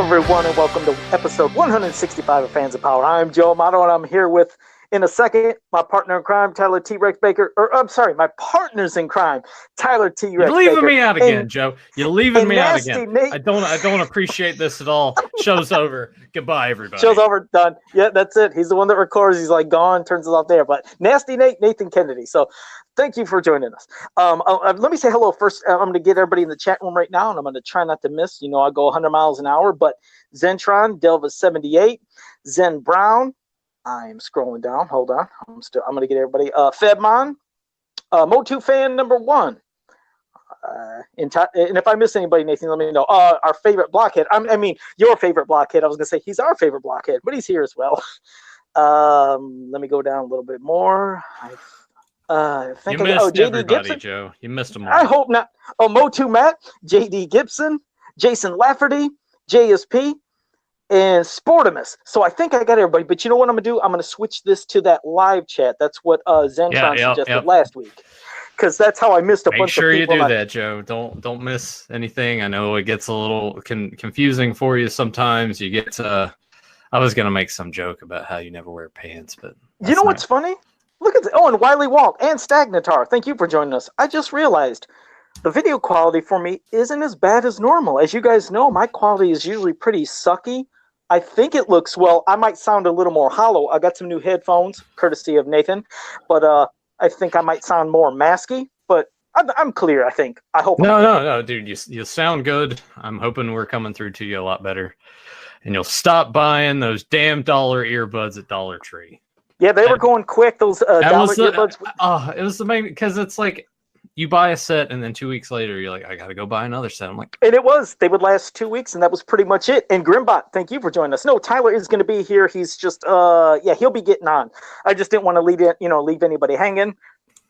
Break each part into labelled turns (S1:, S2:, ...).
S1: everyone, and welcome to episode 165 of Fans of Power. I'm Joe Amato, and I'm here with, in a second, my partner in crime, Tyler T-Rex Baker. I'm sorry, my partners in crime, Tyler T-Rex Baker.
S2: You're leaving me out again, Joe. You're leaving me out again.
S1: Nate.
S2: I don't appreciate this at all. Show's over. Goodbye, everybody.
S1: Show's over, done. Yeah, that's it. He's the one that records. He's like gone, turns it off there. But Nasty Nate, Nathan Kennedy. So thank you for joining us. Let me say hello first. I'm going to get everybody in the chat room right now, and I'm going to try not to miss. You know, I go 100 miles an hour, but Zentron, Delva78, Zen Brown. I'm scrolling down. Hold on. I'm going to get everybody. Fedmon, Motu fan number 1. And if I miss anybody, Nathan, let me know. Our favorite blockhead. I mean, your favorite blockhead. I was going to say he's our favorite blockhead, but he's here as well. Let me go down a little bit more. I think
S2: you missed
S1: JD
S2: everybody,
S1: Gibson.
S2: Joe. You missed them all.
S1: I hope not. Motu Matt, JD Gibson, Jason Lafferty, JSP, and Sportimus. So I think I got everybody. But you know what I'm going to do? I'm going to switch this to that live chat. That's what Zentron suggested last week. Because that's how I missed a bunch of people.
S2: Make sure you do that, Joe. Don't miss anything. I know it gets a little confusing for you sometimes. You get I was going to make some joke about how you never wear pants, but
S1: you know what's funny? Look at and Wiley Walt and Stagnatar. Thank you for joining us. I just realized the video quality for me isn't as bad as normal. As you guys know, my quality is usually pretty sucky. I think it looks well. I might sound a little more hollow. I got some new headphones, courtesy of Nathan, but I think I might sound more masky, but I'm clear, I think. I hope.
S2: No, dude. You sound good. I'm hoping we're coming through to you a lot better. And you'll stop buying those damn dollar earbuds at Dollar Tree.
S1: Yeah, they were going quick, those dollar earbuds.
S2: It was the main, because it's like you buy a set and then 2 weeks later you're like, I got to go buy another set. I'm like,
S1: and they would last 2 weeks, and that was pretty much it. And Grimbot, thank you for joining us. No, Tyler is going to be here. He's just, he'll be getting on. I just didn't want to leave anybody hanging.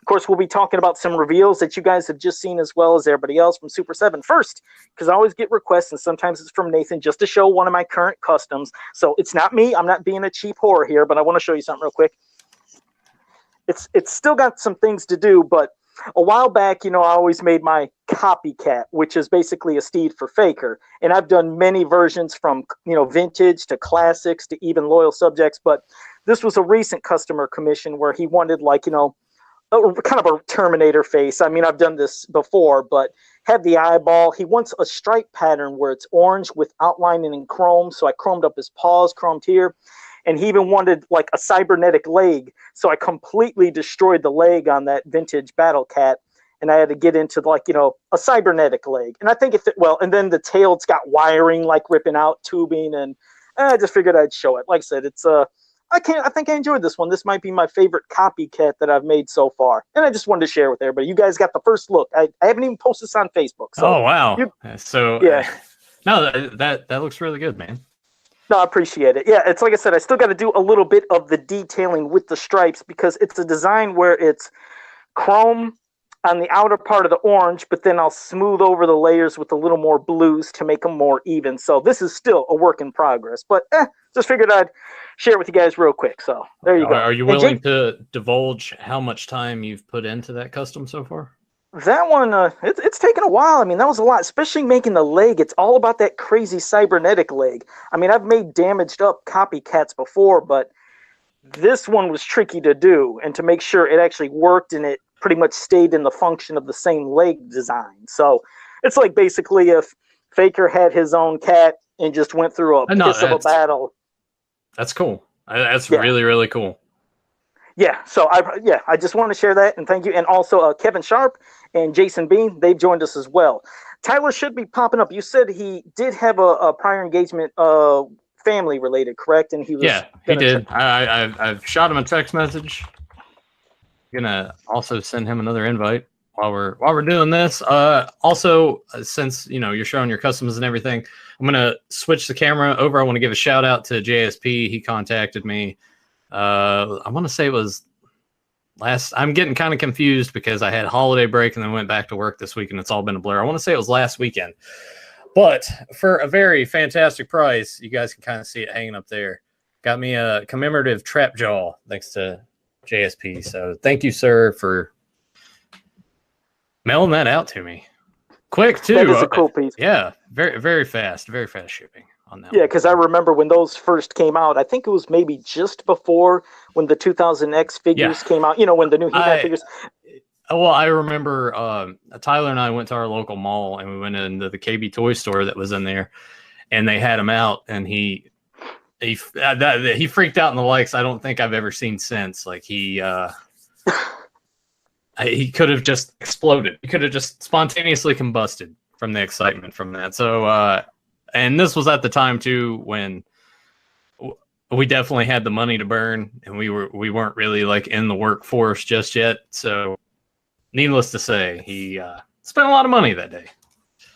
S1: Of course, we'll be talking about some reveals that you guys have just seen, as well as everybody else from Super7 first, because I always get requests, and sometimes it's from Nathan just to show one of my current customs. So it's not me. I'm not being a cheap whore here, but I want to show you something real quick. It's still got some things to do, but a while back, I always made my copycat, which is basically a steed for Faker. And I've done many versions from, vintage to classics to even loyal subjects. But this was a recent customer commission where he wanted kind of a Terminator face. I mean, I've done this before, but had the eyeball. He wants a stripe pattern where it's orange with outlining in chrome. So I chromed up his paws, chromed here. And he even wanted like a cybernetic leg. So I completely destroyed the leg on that vintage Battle Cat. And I had to get into a cybernetic leg. And I think it fit well. And then the tail, it's got wiring like ripping out, tubing. And I just figured I'd show it. Like I said, it's I think I enjoyed this one. This might be my favorite copycat that I've made so far. And I just wanted to share with everybody. You guys got the first look. I haven't even posted this on Facebook. So
S2: oh, wow. No, that looks really good, man.
S1: No, I appreciate it. Yeah, it's like I said, I still got to do a little bit of the detailing with the stripes because it's a design where it's chrome on the outer part of the orange, but then I'll smooth over the layers with a little more blues to make them more even. So this is still a work in progress, but just figured I'd share it with you guys real quick. So there you go.
S2: Are you willing to divulge how much time you've put into that custom so far?
S1: That one, it's taken a while. I mean, that was a lot, especially making the leg. It's all about that crazy cybernetic leg. I mean, I've made damaged up copycats before, but this one was tricky to do and to make sure it actually worked and it pretty much stayed in the function of the same leg design. So it's like basically if Faker had his own cat and just went through a piss of a battle.
S2: That's cool. That's really, really cool.
S1: Yeah, so I just want to share that, and thank you. And also Kevin Sharp and Jason Bean, they've joined us as well. Tyler should be popping up. You said he did have a prior engagement, family related, correct? And he was
S2: he did. I've shot him a text message. Gonna also send him another invite while we're doing this. Also, since you're showing your customs and everything, I'm gonna switch the camera over. I want to give a shout out to JSP. He contacted me. I want to say it was I'm getting kind of confused because I had holiday break and then went back to work this week and it's all been a blur. I want to say it was last weekend, but for a very fantastic price, you guys can kind of see it hanging up there. Got me a commemorative trap jaw thanks to JSP. So thank you, sir, for mailing that out to me. Quick too.
S1: That is a cool piece.
S2: Yeah, very, very fast shipping. on that
S1: Yeah,
S2: one.
S1: because I remember when those first came out. I think it was maybe just before when the 2000X
S2: Yeah,
S1: figures came out. You know, when the new He-Man figures.
S2: well, I remember Tyler and I went to our local mall and we went into the KB toy store that was in there, and they had them out, and he freaked out in the likes I don't think I've ever seen since. Like he could have just exploded. He could have just spontaneously combusted from the excitement from that. So, and this was at the time too when we definitely had the money to burn, and we weren't really like in the workforce just yet. So, needless to say, he spent a lot of money that day.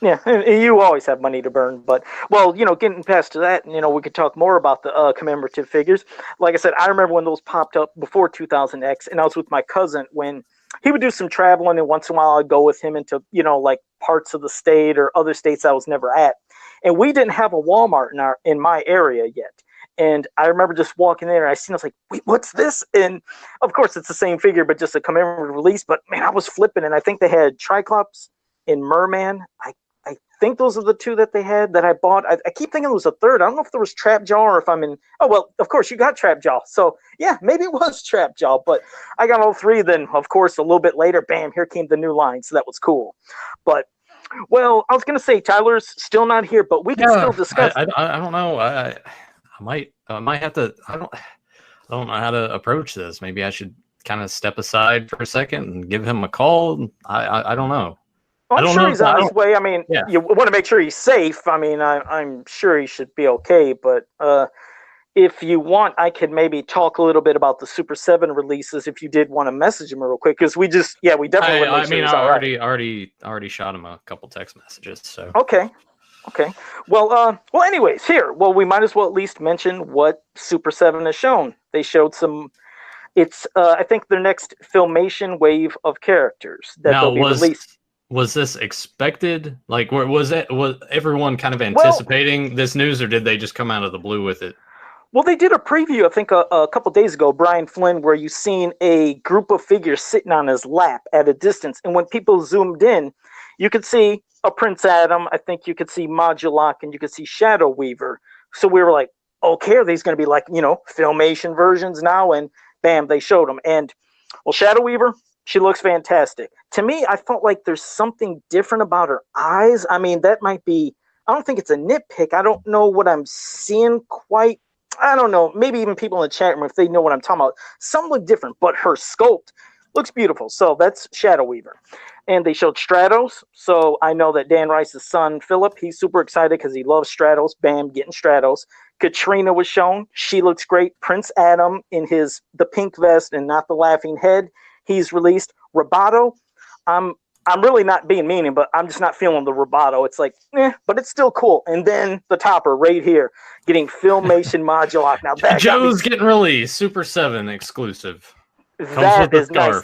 S1: Yeah, and you always have money to burn, but well, you know, getting past that, you know, we could talk more about the commemorative figures. Like I said, I remember when those popped up before 2000X, and I was with my cousin when he would do some traveling, and once in a while I'd go with him into, you know, like parts of the state or other states I was never at, and we didn't have a Walmart in my area yet. And I remember just walking there, and I seen, I was like, "Wait, what's this?" And of course, it's the same figure, but just a commemorative release. But man, I was flipping, and I think they had Triclops and Merman. I think those are the two that they had that I bought. I keep thinking it was a third. I don't know if there was Trapjaw or if I'm in. Oh, well, of course, you got Trapjaw. So, yeah, maybe it was Trapjaw. But I got all three. Then, of course, a little bit later, bam, here came the new line. So that was cool. But, well, I was going to say Tyler's still not here, but we can still discuss.
S2: I don't know. I might have to. I don't know how to approach this. Maybe I should kind of step aside for a second and give him a call. I don't know.
S1: Well, I'm sure he's on his way. I mean,
S2: yeah.
S1: You want to make sure he's safe. I mean, I'm sure he should be okay. But if you want, I could maybe talk a little bit about the Super 7 releases if you did want to message him real quick. Because we definitely want to make sure he's all right.
S2: already shot him a couple text messages. So
S1: Okay. Well, anyways, here. Well, we might as well at least mention what Super 7 has shown. They showed some. It's, I think, their next Filmation wave of characters that they'll be released.
S2: Was this expected? Like, was everyone kind of anticipating this news, or did they just come out of the blue with it?
S1: Well, they did a preview, I think, a couple days ago, Brian Flynn, where you seen a group of figures sitting on his lap at a distance, and when people zoomed in, you could see a Prince Adam. I think you could see Modulok, and you could see Shadow Weaver. So we were like, okay, are these going to be like, you know, Filmation versions now? And bam, they showed them. And well, Shadow Weaver, she looks fantastic. To me, I felt like there's something different about her eyes. I mean, that might be, I don't think it's a nitpick. I don't know what I'm seeing quite. I don't know. Maybe even people in the chat room, if they know what I'm talking about, some look different, but her sculpt looks beautiful. So that's Shadow Weaver. And they showed Stratos. So I know that Dan Rice's son, Philip, he's super excited because he loves Stratos. Bam, getting Stratos. Katrina was shown. She looks great. Prince Adam in the pink vest and not the laughing head. He's released. Roboto, I'm really not being mean, but I'm just not feeling the Roboto. It's like, but it's still cool. And then the topper right here, getting Filmation Modulok. Now that
S2: Joe's getting released, Super 7 exclusive.
S1: That is nice.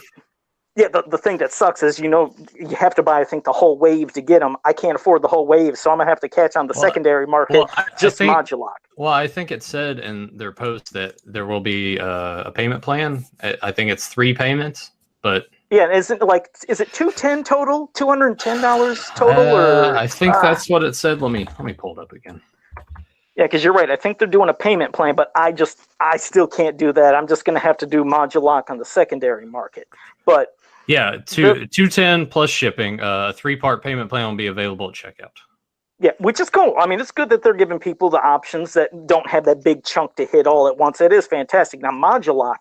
S1: Yeah, the thing that sucks is, you know, you have to buy, I think, the whole wave to get them. I can't afford the whole wave, so I'm gonna have to catch on the secondary market. Just Modulok.
S2: Well, I think it said in their post that there will be a payment plan. I think it's 3 payments, but
S1: yeah, is it $210 total? $210 total, or
S2: I think that's what it said. Let me pull it up again.
S1: Yeah, because you're right. I think they're doing a payment plan, but I still can't do that. I'm just going to have to do Modulok on the secondary market. But
S2: yeah, $210 plus shipping. 3-part payment plan will be available at checkout.
S1: Yeah, which is cool. I mean, it's good that they're giving people the options that don't have that big chunk to hit all at once. It is fantastic. Now, Modulok,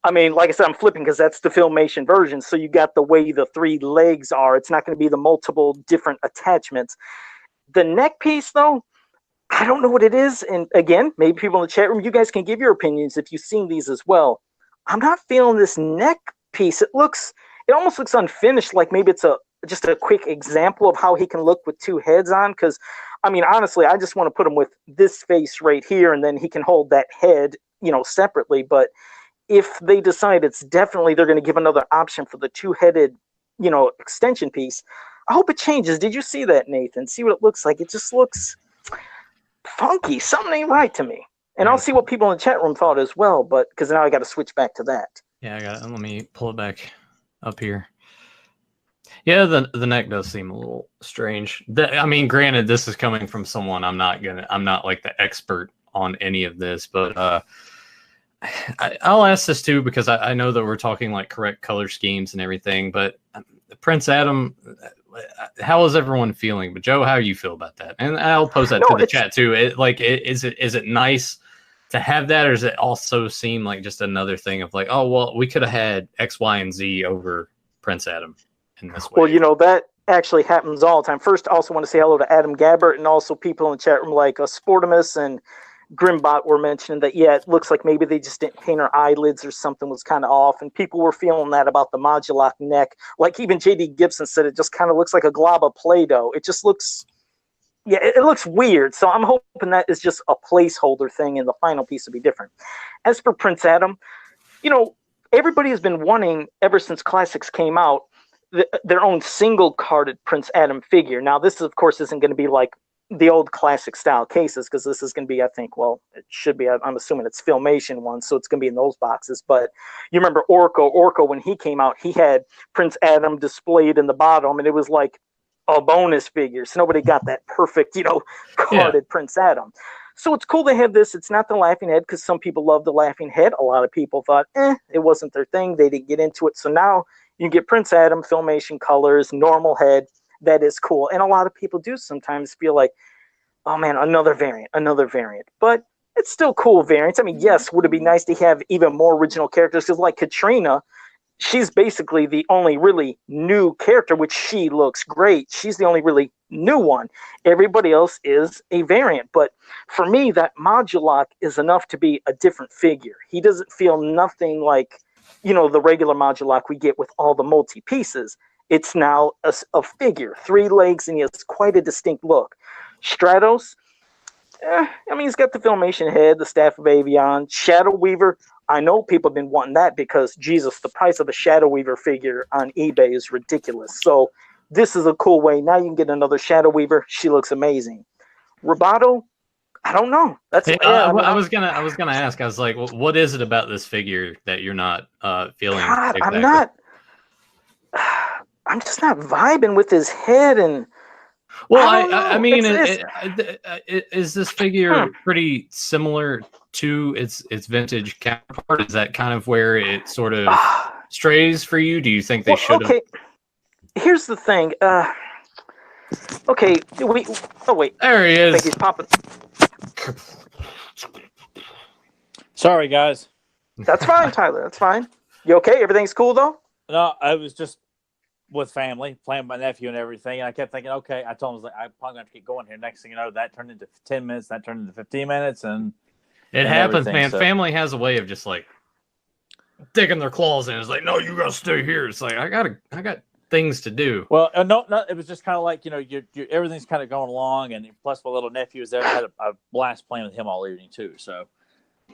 S1: I mean, like I said, I'm flipping because that's the Filmation version. So you got the way the 3 legs are. It's not going to be the multiple different attachments. The neck piece, though, I don't know what it is. And again, maybe people in the chat room, you guys can give your opinions if you've seen these as well. I'm not feeling this neck piece. It almost looks unfinished, like maybe it's just a quick example of how he can look with 2 heads on. Because, I mean, honestly, I just want to put him with this face right here, and then he can hold that head, you know, separately. But if they decide it's definitely they're going to give another option for the 2-headed, you know, extension piece, I hope it changes. Did you see that, Nathan? See what it looks like? It just looks funky. Something ain't right to me. And I'll see what people in the chat room thought as well, but because now I got to switch back to that.
S2: Yeah, I got it. Let me pull it back up here. Yeah, the neck does seem a little strange. I mean, granted, this is coming from someone I'm not like the expert on any of this, but I'll ask this too because I know that we're talking like correct color schemes and everything, but Prince Adam, how is everyone feeling? But Joe, how you feel about that? And I'll pose that
S1: No,
S2: to the chat too. Is it nice to have that, or does it also seem like just another thing of like, oh well, we could have had X, Y, and Z over Prince Adam in this way?
S1: well, you know, that actually happens all the time. First, I also want to say hello to Adam Gabbert and also people in the chat room like Sportimus and Grimbot were mentioning that, yeah, it looks like maybe they just didn't paint her eyelids or something was kind of off. And people were feeling that about the Modulok neck. Like even J.D. Gibson said, it just kind of looks like a glob of Play-Doh. It just looks, yeah, it looks weird. So I'm hoping that is just a placeholder thing and the final piece will be different. As for Prince Adam, you know, everybody has been wanting, ever since Classics came out, their own single-carded Prince Adam figure. Now, this, of course, isn't going to be like the old classic style cases because this is going to be, I think, well, it should be, I'm assuming it's Filmation ones, so it's going to be in those boxes. But you remember Orko, when he came out, he had Prince Adam displayed in the bottom, and it was like a bonus figure. So nobody got that perfect, you know, carded Prince Adam. So it's cool to have this. It's not the laughing head because some people love the laughing head. A lot of people thought, it wasn't their thing. They didn't get into it. So now you get Prince Adam, Filmation colors, normal head. That is cool. And a lot of people do sometimes feel like, oh man, another variant. But it's still cool variants. I mean, yes, would it be nice to have even more original characters? Because like Katrina, she's basically the only really new character, which she looks great. She's the only really new one. Everybody else is a variant. But for me, that Modulok is enough to be a different figure. He doesn't feel nothing like, you know, the regular Modulok we get with all the multi-pieces. It's now a figure, 3 legs, and he has quite a distinct look. Stratos, I mean, he's got the Filmation head, the Staff of Avion. Shadow Weaver, I know people have been wanting that because, Jesus, the price of a Shadow Weaver figure on eBay is ridiculous. So this is a cool way. Now you can get another Shadow Weaver. She looks amazing. Roboto, I don't know. That's
S2: I was gonna ask. I was like, well, what is it about this figure that you're not feeling?
S1: God, exactly? I'm just not vibing with his head and.
S2: Well, I mean, is this figure pretty similar to its vintage counterpart? Is that kind of where it sort of strays for you? Do you think they should have?
S1: Okay, here's the thing. Okay, oh wait,
S2: there he is.
S1: I think he's popping.
S3: Sorry, guys.
S1: That's fine, Tyler. That's fine. You okay? Everything's cool though?
S3: No, I was just with family, playing with my nephew and everything. And I kept thinking, okay, I told him, I was like, I'm probably going to keep going here. Next thing you know, that turned into 10 minutes. That turned into 15 minutes. And
S2: it happens, man. So. Family has a way of just like digging their claws in. It's like, no, you got to stay here. It's like, I got things to do.
S3: Well, no, it was just kind of like, you know, you everything's kind of going along. And plus my little nephew was there. I had a blast playing with him all evening too. So,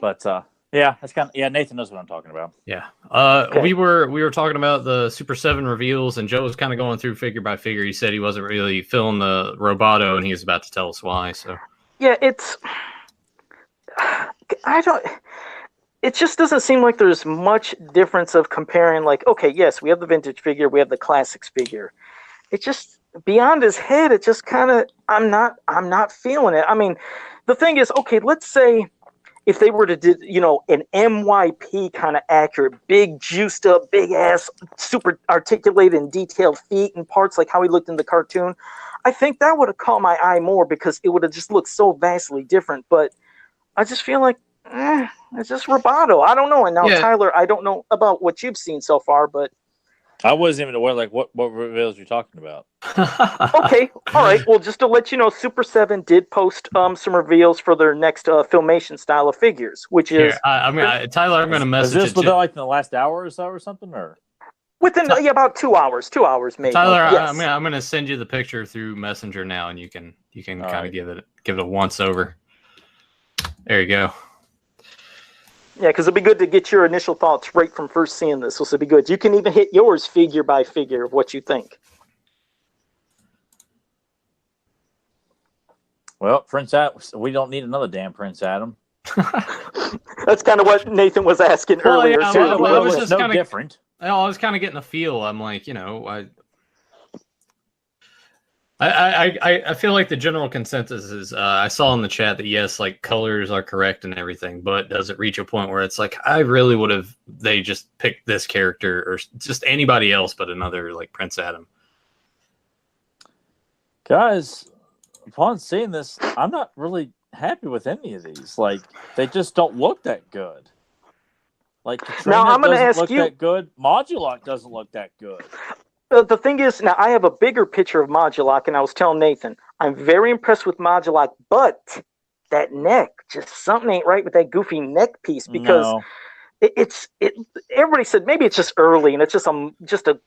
S3: but, yeah, that's kind of Nathan knows what I'm talking about.
S2: Yeah, okay. we were talking about the Super 7 reveals, and Joe was kind of going through figure by figure. He said he wasn't really feeling the Roboto, and he was about to tell us why. So
S1: yeah, it just doesn't seem like there's much difference of comparing. Like, okay, yes, we have the vintage figure, we have the classics figure. It just beyond his head. It just kind of I'm not feeling it. I mean, the thing is, okay, let's say. If they were to do, you know, an MYP kind of accurate, big juiced up, big ass, super articulated and detailed feet and parts like how he looked in the cartoon, I think that would have caught my eye more because it would have just looked so vastly different. But I just feel like, it's just Roboto. I don't know. And now, Tyler, I don't know about what you've seen so far, but.
S3: I wasn't even aware, like, what reveals you're talking about.
S1: Okay, all right. Well, just to let you know, Super 7 did post some reveals for their next Filmation style of figures, which is...
S2: Tyler, I'm going to message
S3: Is this within, like, in the last hour or so or something, or...?
S1: Within about 2 hours. 2 hours, maybe.
S2: Tyler,
S1: yes.
S2: I'm going to send you the picture through Messenger now, and you can kind of give it a once over. There you go.
S1: Yeah, because it'd be good to get your initial thoughts right from first seeing this. So it'd be good. You can even hit yours figure by figure of what you think.
S3: Well, Prince Adam, we don't need another damn Prince Adam.
S1: That's kind of what Nathan was asking earlier.
S3: Yeah, I was just kind of different.
S2: I was kind of getting a feel. I'm like, you know, I feel like the general consensus is I saw in the chat that yes, like colors are correct and everything, but does it reach a point where it's like I really would have they just picked this character or just anybody else but another like Prince Adam?
S3: Guys, upon seeing this, I'm not really happy with any of these. Like they just don't look that good. Like Katrina
S1: Now, I'm gonna
S3: doesn't
S1: ask
S3: look
S1: you-
S3: that good. Modulok doesn't look that good.
S1: The thing is, now I have a bigger picture of Modulok, and I was telling Nathan, I'm very impressed with Modulok, but that neck, just something ain't right with that goofy neck piece because
S3: No.
S1: it's everybody said maybe it's just early and it's just a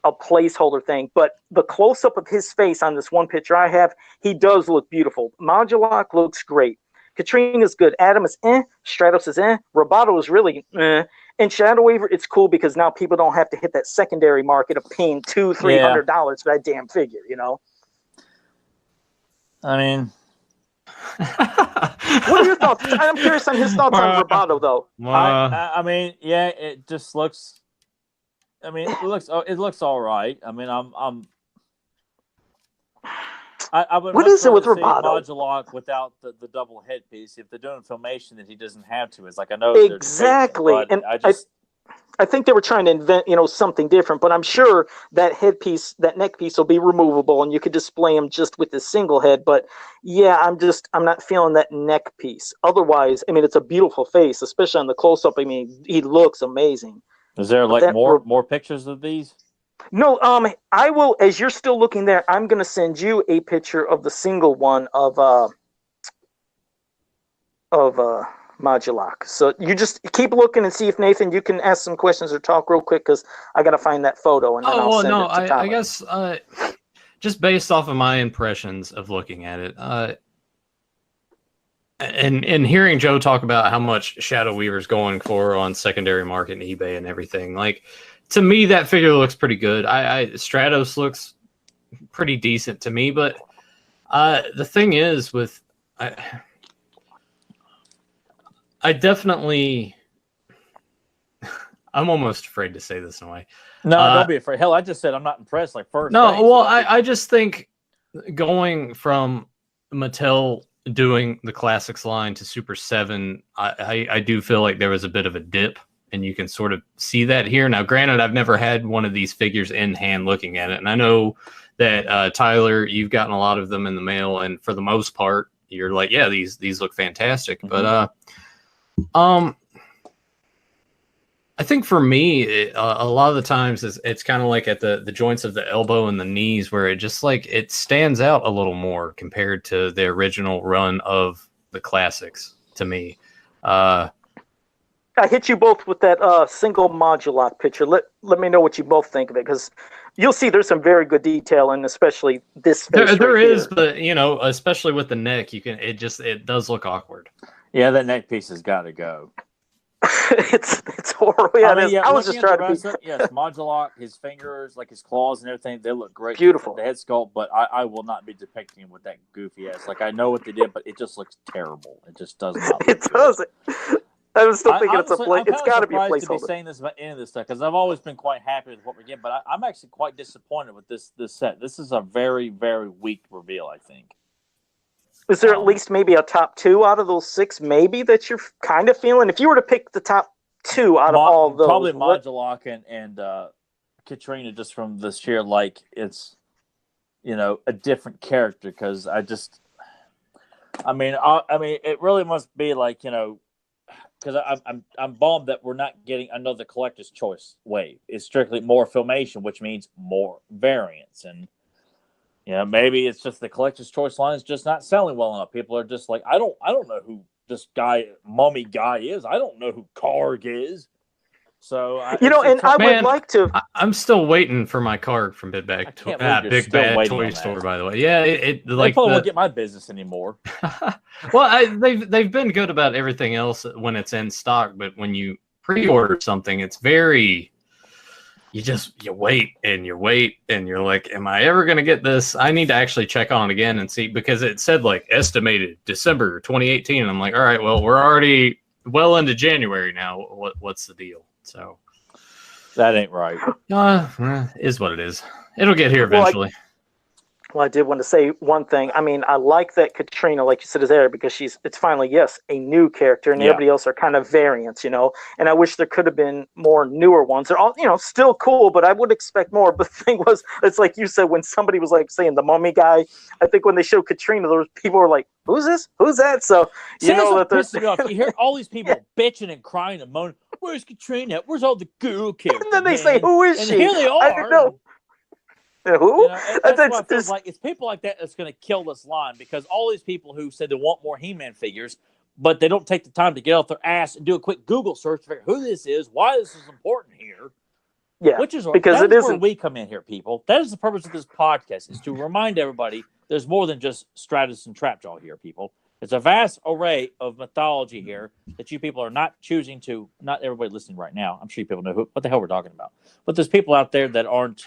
S1: placeholder thing, but the close up of his face on this one picture I have, he does look beautiful. Modulok looks great. Katrina's good. Adam is Stratos is Roboto is really And Shadow Weaver, it's cool because now people don't have to hit that secondary market of paying $200-$300 for that damn figure, you know?
S3: I mean,
S1: what are your thoughts? I'm curious on his thoughts on Roboto, though.
S3: I mean, yeah, it just looks. I mean, it looks all right. I mean, I would.
S1: What is it with Roboto?
S3: Modulok without the double headpiece. If they're doing filmation that he doesn't have to, it's like I know
S1: exactly,
S3: debating,
S1: and I think they were trying to invent, something different. But I'm sure that headpiece, that neck piece, will be removable, and you could display him just with this single head. But yeah, I'm not feeling that neck piece. Otherwise, I mean, it's a beautiful face, especially on the close up. I mean, he looks amazing.
S3: Is there like more pictures of these?
S1: No, I will. As you're still looking there, I'm going to send you a picture of the single one of Modulok. So you just keep looking and see if Nathan, you can ask some questions or talk real quick because I got to find that photo and then I'll send it to Tyler.
S2: I guess just based off of my impressions of looking at it, and hearing Joe talk about how much Shadow Weaver's going for on secondary market and eBay and everything, like. To me, that figure looks pretty good. Stratos looks pretty decent to me, but the thing is, I definitely, I'm almost afraid to say this in a way.
S3: No, don't be afraid. Hell, I just said I'm not impressed. Like first.
S2: No, well, I just think going from Mattel doing the classics line to Super7, I do feel like there was a bit of a dip. And you can sort of see that here. Now, granted, I've never had one of these figures in hand looking at it. And I know that, Tyler, you've gotten a lot of them in the mail. And for the most part, you're like, yeah, these look fantastic. Mm-hmm. But I think for me, a lot of the times it's kind of like at the joints of the elbow and the knees where it just like it stands out a little more compared to the original run of the classics to me.
S1: I hit you both with that single Modulok picture. Let me know what you both think of it, because you'll see there's some very good detail, and especially this face.
S2: There is, but especially with the neck, it does look awkward.
S3: Yeah, that neck piece has got to go.
S1: it's horrible. Yeah, I was just trying to be.
S3: Yes, Modulok, his fingers, like his claws and everything, they look great.
S1: Beautiful.
S3: The head sculpt, but I will not be depicting him with that goofy ass. Like I know what they did, but it just looks terrible. It just does not. Look
S1: it doesn't. I'm still thinking it's got to be a placeholder.
S3: To be saying this about any of this stuff because I've always been quite happy with what we get, but I'm actually quite disappointed with this set. This is a very, very weak reveal, I think.
S1: Is there at least maybe a top two out of those six, maybe that you're kind of feeling? If you were to pick the top two out of all those,
S3: probably Modulok and Katrina, just from the sheer like it's a different character because I mean it really must be like because I'm bummed that we're not getting another collector's choice wave. It's strictly more filmation, which means more variants. And maybe it's just the collector's choice line is just not selling well enough. People are just like, I don't know who this mummy guy is. I don't know who Karg is. So
S1: would like to.
S2: I'm still waiting for my Karg from Big Bad Toy Store. By the way, yeah, they
S3: probably won't get my business anymore.
S2: Well, they've been good about everything else when it's in stock, but when you pre-order something, it's very. You wait and you're like, am I ever going to get this? I need to actually check on it again and see, because it said like estimated December 2018. And I'm like, all right, well, we're already well into January now. What's the deal? So
S3: that ain't right.
S2: Is what it is. It'll get here eventually.
S1: Well, I did want to say one thing. I mean, I like that Katrina, like you said, is there because it's finally, yes, a new character, and everybody else are kind of variants, you know. And I wish there could have been more newer ones. They're all, you know, still cool, but I would expect more. But the thing was, it's like you said, when somebody was like saying the mummy guy, I think when they showed Katrina, there was people were like, "Who's this? Who's that?" So you know that
S3: pisses me off. You hear all these people bitching and crying and moaning. Where's Katrina? Where's all the girl characters?
S1: And then they say, "Who is
S3: and
S1: she?"
S3: Here they are.
S1: I don't know. Who?
S3: You know, that's what I feel like. It's people like that that's going to kill this line because all these people who said they want more He-Man figures, but they don't take the time to get off their ass and do a quick Google search to figure out who this is, why this is important here.
S1: Yeah,
S3: which is
S1: because
S3: that
S1: it
S3: is
S1: isn't.
S3: where we come in here, people. That is the purpose of this podcast: is to remind everybody there's more than just Stratus and Trapjaw here, people. It's a vast array of mythology here that you people are not choosing to. Not everybody listening right now. I'm sure you people know what the hell we're talking about. But there's people out there that aren't.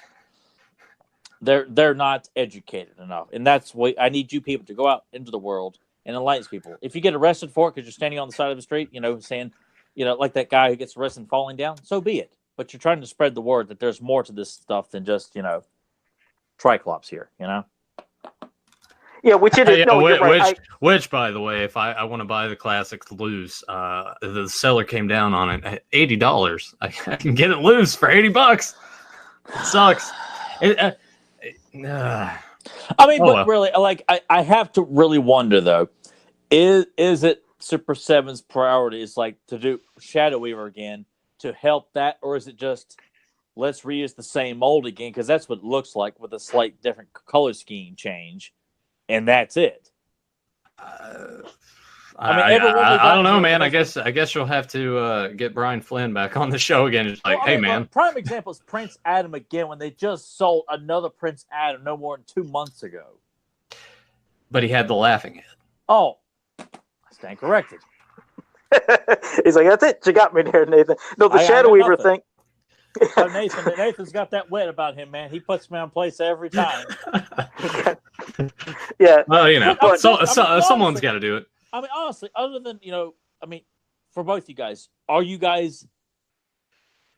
S3: They're not educated enough, and that's what I need you people to go out into the world and enlighten people. If you get arrested for it because you're standing on the side of the street, you know, saying, you know, like that guy who gets arrested and falling down, so be it. But you're trying to spread the word that there's more to this stuff than just, you know, Triclops here, you know.
S1: Yeah, which it is. No, you're right.
S2: Which, by the way, if I want to buy the classics loose, the seller came down on it at $80. I can get it loose for $80. It sucks.
S3: I mean, but really, like, I have to really wonder though, is it Super 7's priority is like to do Shadow Weaver again to help that, or is it just let's reuse the same mold again because that's what it looks like with a slight different color scheme change, and that's it.
S2: I don't know, man. I guess you'll have to get Brian Flynn back on the show again. It's like, hey, man.
S3: Prime example is Prince Adam again when they just sold another Prince Adam no more than 2 months ago.
S2: But he had the laughing head.
S3: Oh, I stand corrected.
S1: He's like, that's it. You got me there, Nathan. No, the Shadow Weaver thing.
S3: Oh, Nathan's got that wit about him, man. He puts me on place every time.
S1: Yeah.
S2: Well, you know, someone's got to do it.
S3: I mean, honestly, other than, you know, I mean, for both you guys, are you guys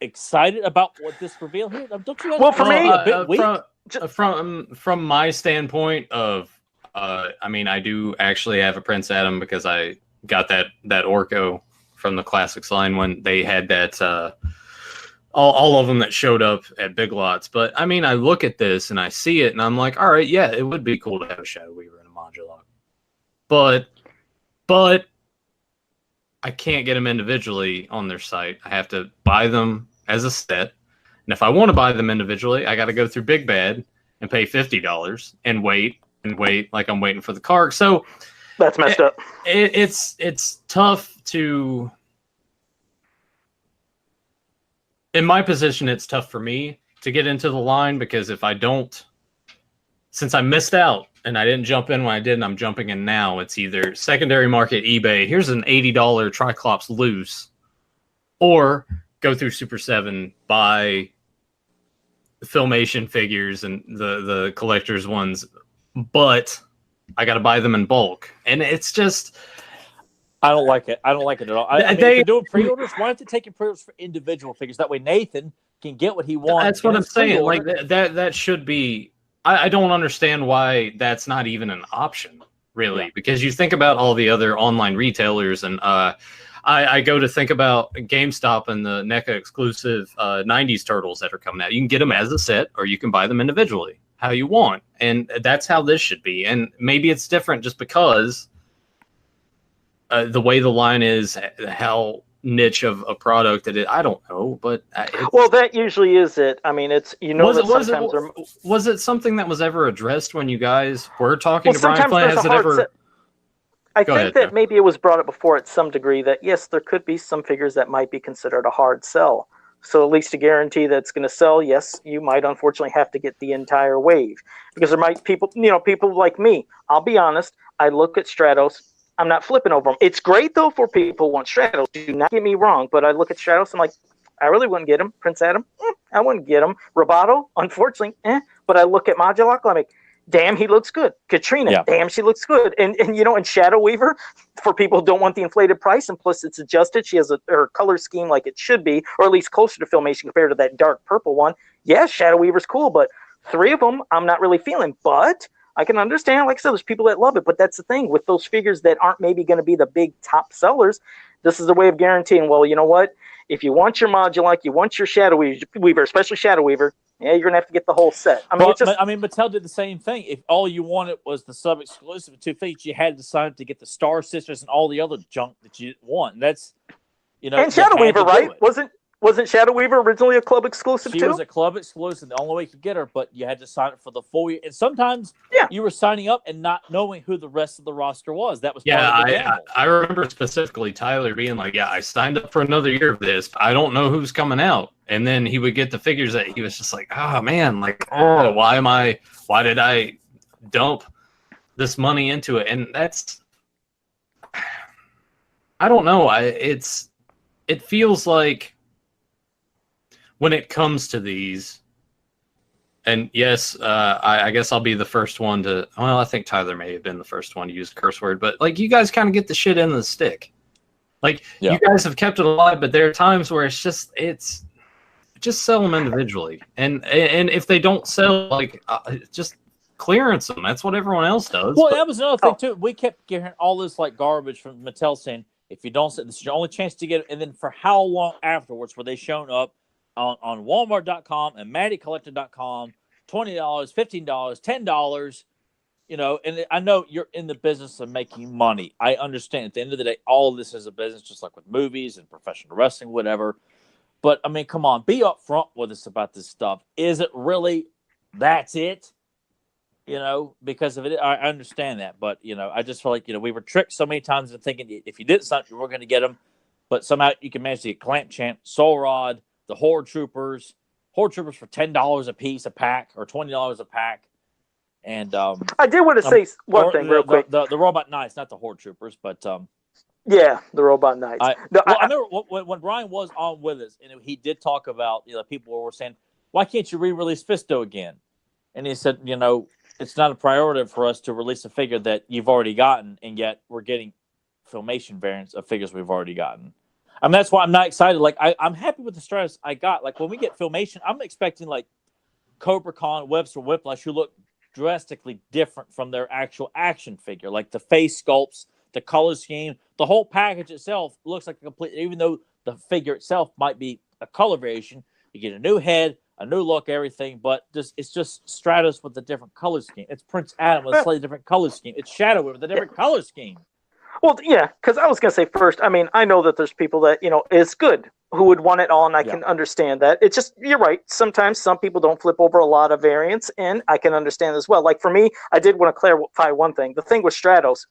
S3: excited about what this reveal here? Don't you guys
S1: well, for me,
S3: a bit weak?
S2: From my standpoint of, I mean, I do actually have a Prince Adam because I got that Orko from the Classics line when they had that, all of them that showed up at Big Lots. But, I mean, I look at this and I see it and I'm like, all right, yeah, it would be cool to have a Shadow Weaver and a Modulok. But I can't get them individually on their site. I have to buy them as a set. And if I want to buy them individually, I got to go through Big Bad and pay $50 and wait like I'm waiting for the card. So
S1: that's messed up.
S2: It's tough to, in my position, it's tough for me to get into the line because if I don't, since I missed out and I didn't jump in when I did and I'm jumping in now, it's either secondary market, eBay, here's an $80 Triclops loose, or go through Super 7, buy Filmation figures and the collector's ones, but I got to buy them in bulk. And it's just...
S3: I don't like it. I don't like it at all. I mean, if you're doing pre-orders, why don't you take your pre-orders for individual figures? That way Nathan can get what he wants.
S2: That's what I'm saying. Like that should be... I don't understand why that's not even an option, really, because you think about all the other online retailers, and I go to think about GameStop and the NECA exclusive 90s Turtles that are coming out. You can get them as a set, or you can buy them individually, how you want, and that's how this should be. And maybe it's different just because the way the line is, how niche of a product that I don't know, but
S1: well, that usually is it. I mean, it's, you know,
S2: was it something that was ever addressed when you guys were talking to Brian Flynn? Has it ever?
S1: I think that maybe it was brought up before at some degree that yes, there could be some figures that might be considered a hard sell. So at least to guarantee that it's going to sell, yes, you might unfortunately have to get the entire wave because there might people like me. I'll be honest. I look at Stratos. I'm not flipping over them. It's great, though, for people who want Stratos. Do not get me wrong, but I look at Stratos, I'm like, I really wouldn't get him. Prince Adam, I wouldn't get him. Roboto, unfortunately, But I look at Modulok, I'm like, damn, he looks good. Katrina, damn, she looks good. And you know, and Shadow Weaver, for people who don't want the inflated price, and plus it's adjusted, she has her color scheme like it should be, or at least closer to Filmation compared to that dark purple one. Yeah, Shadow Weaver's cool, but 3 of them I'm not really feeling. But I can understand. Like I said, there's people that love it, but that's the thing with those figures that aren't maybe going to be the big top sellers. This is a way of guaranteeing, well, you know what? If you want your Modulok, you want your Shadow Weaver, especially Shadow Weaver, yeah, you're going to have to get the whole set. I mean,
S3: Mattel did the same thing. If all you wanted was the sub-exclusive 2 feet, you had to sign up to get the Star Sisters and all the other junk that you want. And that's,
S1: and Shadow Weaver, right? Wasn't Shadow Weaver originally a club exclusive too?
S3: She was a club exclusive. The only way you could get her, but you had to sign up for the full year. And sometimes you were signing up and not knowing who the rest of the roster was. That was part of the gamble.
S2: I remember specifically Tyler being like, I signed up for another year of this. I don't know who's coming out. And then he would get the figures that he was just like, oh, man, why did I dump this money into it? And that's, I don't know. It feels like, when it comes to these, and yes, I guess I'll be the first one to. Well, I think Tyler may have been the first one to use a curse word, but like you guys kind of get the shit in the stick. Like you guys have kept it alive, but there are times where it's just sell them individually, and if they don't sell, like just clearance them. That's what everyone else does.
S3: Well, that was another thing too. We kept getting all this like garbage from Mattel saying, if you don't sell, this is your only chance to get it, and then for how long afterwards were they showing up on Walmart.com and MattyCollector.com, $20, $15, $10, and I know you're in the business of making money. I understand. At the end of the day, all of this is a business, just like with movies and professional wrestling, whatever. But, I mean, come on, be upfront with us about this stuff. Is it really that's it? Because of it, I understand that. But, I just feel like, we were tricked so many times into thinking if you did something, you were going to get them. But somehow you can manage to get Clamp Champ, Soul Rod, the Horde Troopers for $10 a piece, a pack, or $20 a pack. And
S1: I did want to say one thing real quick.
S3: The Robot Knights, not the Horde Troopers, but
S1: the Robot Knights.
S3: I remember when Brian was on with us, and he did talk about people were saying, "Why can't you re-release Fisto again?" And he said, it's not a priority for us to release a figure that you've already gotten, and yet we're getting Filmation variants of figures we've already gotten. I mean, that's why I'm not excited. Like, I'm happy with the Stratus I got. Like, when we get Filmation, I'm expecting, like, Cobra Khan, Webster Whiplash, who look drastically different from their actual action figure. Like, the face sculpts, the color scheme, the whole package itself looks like a complete... Even though the figure itself might be a color variation, you get a new head, a new look, everything, but it's just Stratus with a different color scheme. It's Prince Adam with a slightly different color scheme. It's Shadow with a different color scheme.
S1: Well, yeah, because I was going to say first, I mean, I know that there's people that, it's good who would want it all, and I can understand that. It's just, you're right. Sometimes some people don't flip over a lot of variants, and I can understand as well. Like for me, I did want to clarify one thing. The thing with Stratos,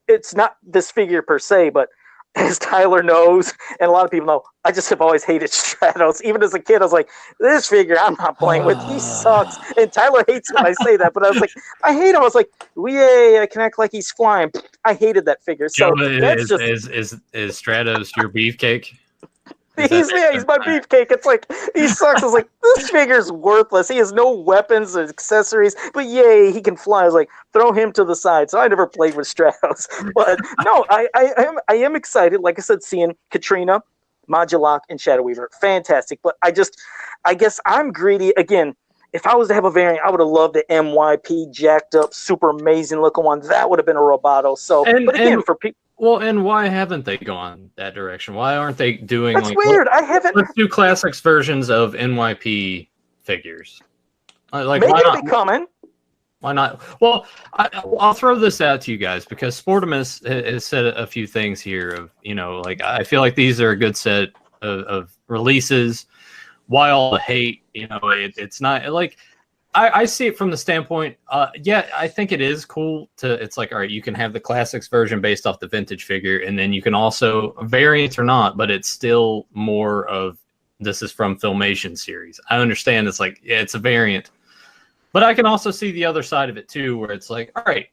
S1: it's not this figure per se, but as Tyler knows, and a lot of people know, I just have always hated Stratos. Even as a kid, I was like, this figure I'm not playing with. He sucks. And Tyler hates when I say that, but I was like, I hate him. I was like, yay, I can act like he's flying. I hated that figure. So that's
S2: is Stratos your beefcake?
S1: He's my beefcake. It's like, he sucks. I was like, this figure's worthless. He has no weapons or accessories, but yay, he can fly. I was like, throw him to the side. So I never played with Stratos. But no, I am excited. Like I said, seeing Katrina, Modulok, and Shadow Weaver. Fantastic. But I guess I'm greedy. Again, if I was to have a variant, I would have loved the MYP jacked up, super amazing looking one. That would have been a Roboto. So, but again, for people.
S2: Well, and why haven't they gone that direction? Why aren't they doing?
S1: That's weird. I haven't.
S2: Let's do classics versions of NYP figures. Like,
S1: maybe
S2: why
S1: it'll
S2: not?
S1: be coming.
S2: Why not? Well, I'll throw this out to you guys because Sportimus has said a few things here. Of like I feel like these are a good set of releases. Why all the hate? It's not like. I see it from the standpoint, I think it is cool it's like, all right, you can have the classics version based off the vintage figure, and then you can also, variants or not, but it's still more of, this is from Filmation series. I understand it's like, it's a variant. But I can also see the other side of it too, where it's like, all right,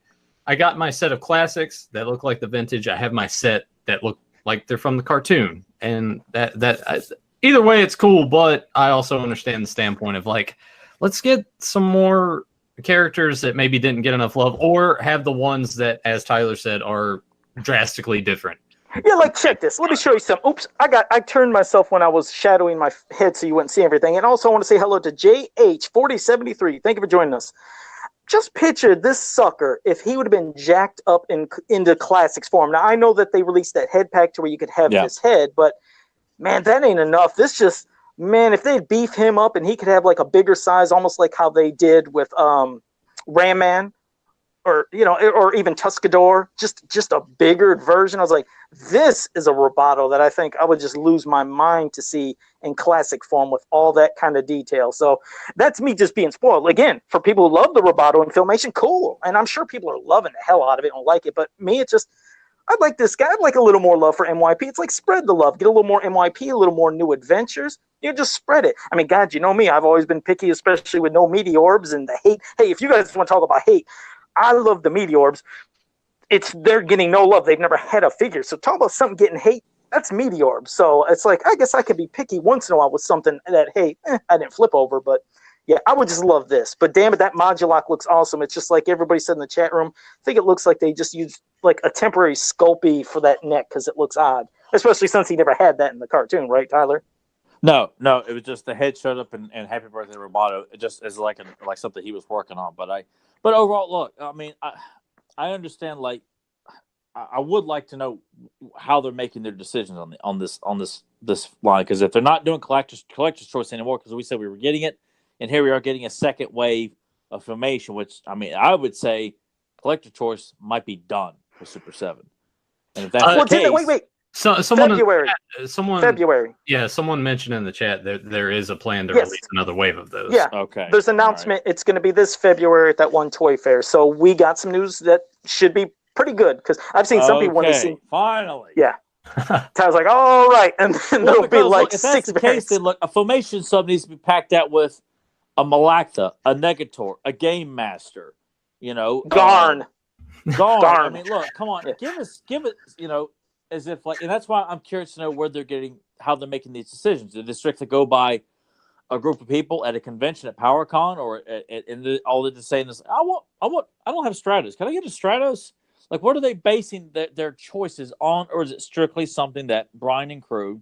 S2: I got my set of classics that look like the vintage. I have my set that look like they're from the cartoon. And either way, it's cool, but I also understand the standpoint of like, let's get some more characters that maybe didn't get enough love, or have the ones that, as Tyler said, are drastically different.
S1: Yeah, like check this. Let me show you some. Oops, I turned myself when I was shadowing my head so you wouldn't see everything. And also I want to say hello to JH4073. Thank you for joining us. just picture this sucker if he would have been jacked up into Classics form. Now, I know that they released that head pack to where you could have his head, but man, that ain't enough. This just, man, if they'd beef him up and he could have like a bigger size, almost like how they did with Ram Man, or or even Tuscador, just a bigger version. I was like, this is a Roboto that I think I would just lose my mind to see in classic form with all that kind of detail. So that's me just being spoiled. Again, for people who love the Roboto in Filmation, cool. And I'm sure people are loving the hell out of it and like it. But me, it's just, I'd like this guy. I'd like a little more love for MYP. It's like spread the love. Get a little more MYP, a little more new adventures. Just spread it. I mean, God, you know me. I've always been picky, especially with no Meteorbs and the hate. Hey, if you guys want to talk about hate, I love the Meteorbs. They're getting no love. They've never had a figure. So talk about something getting hate. That's Meteorbs. So it's like, I guess I could be picky once in a while with something that, hey, I didn't flip over. But yeah, I would just love this. But damn it, that Modulock looks awesome. It's just like everybody said in the chat room. I think it looks like they just used like a temporary Sculpey for that neck because it looks odd. Especially since he never had that in the cartoon, right, Tyler?
S3: No, it was just the head showed up and Happy Birthday Roboto. It just is like something he was working on. But overall, look, I mean, I understand. Like, I would like to know how they're making their decisions on this line, because if they're not doing collector's choice anymore, because we said we were getting it, and here we are getting a second wave of Filmation, which, I mean, I would say collector choice might be done for Super 7. And if that's the case,
S1: wait.
S2: So someone
S1: February.
S2: Yeah, someone mentioned in the chat that there is a plan to release another wave of those.
S1: Yeah.
S3: Okay.
S1: There's an announcement. Right. It's going to be this February at that one toy fair. So we got some news that should be pretty good, because I've seen some people when they see
S3: finally.
S1: Yeah. I was like, all right, and then there'll be like
S3: if that's the case, then look, a Filmation sub needs to be packed out with a Malactha, a Negator, a Game Master,
S1: Garn.
S3: I mean, look, come on, give it, as if like, and that's why I'm curious to know how they're making these decisions. Did they strictly go by a group of people at a convention at PowerCon, or all they're just saying is, I don't have Stratos. Can I get a Stratos? Like, what are they basing their choices on, or is it strictly something that Brian and crew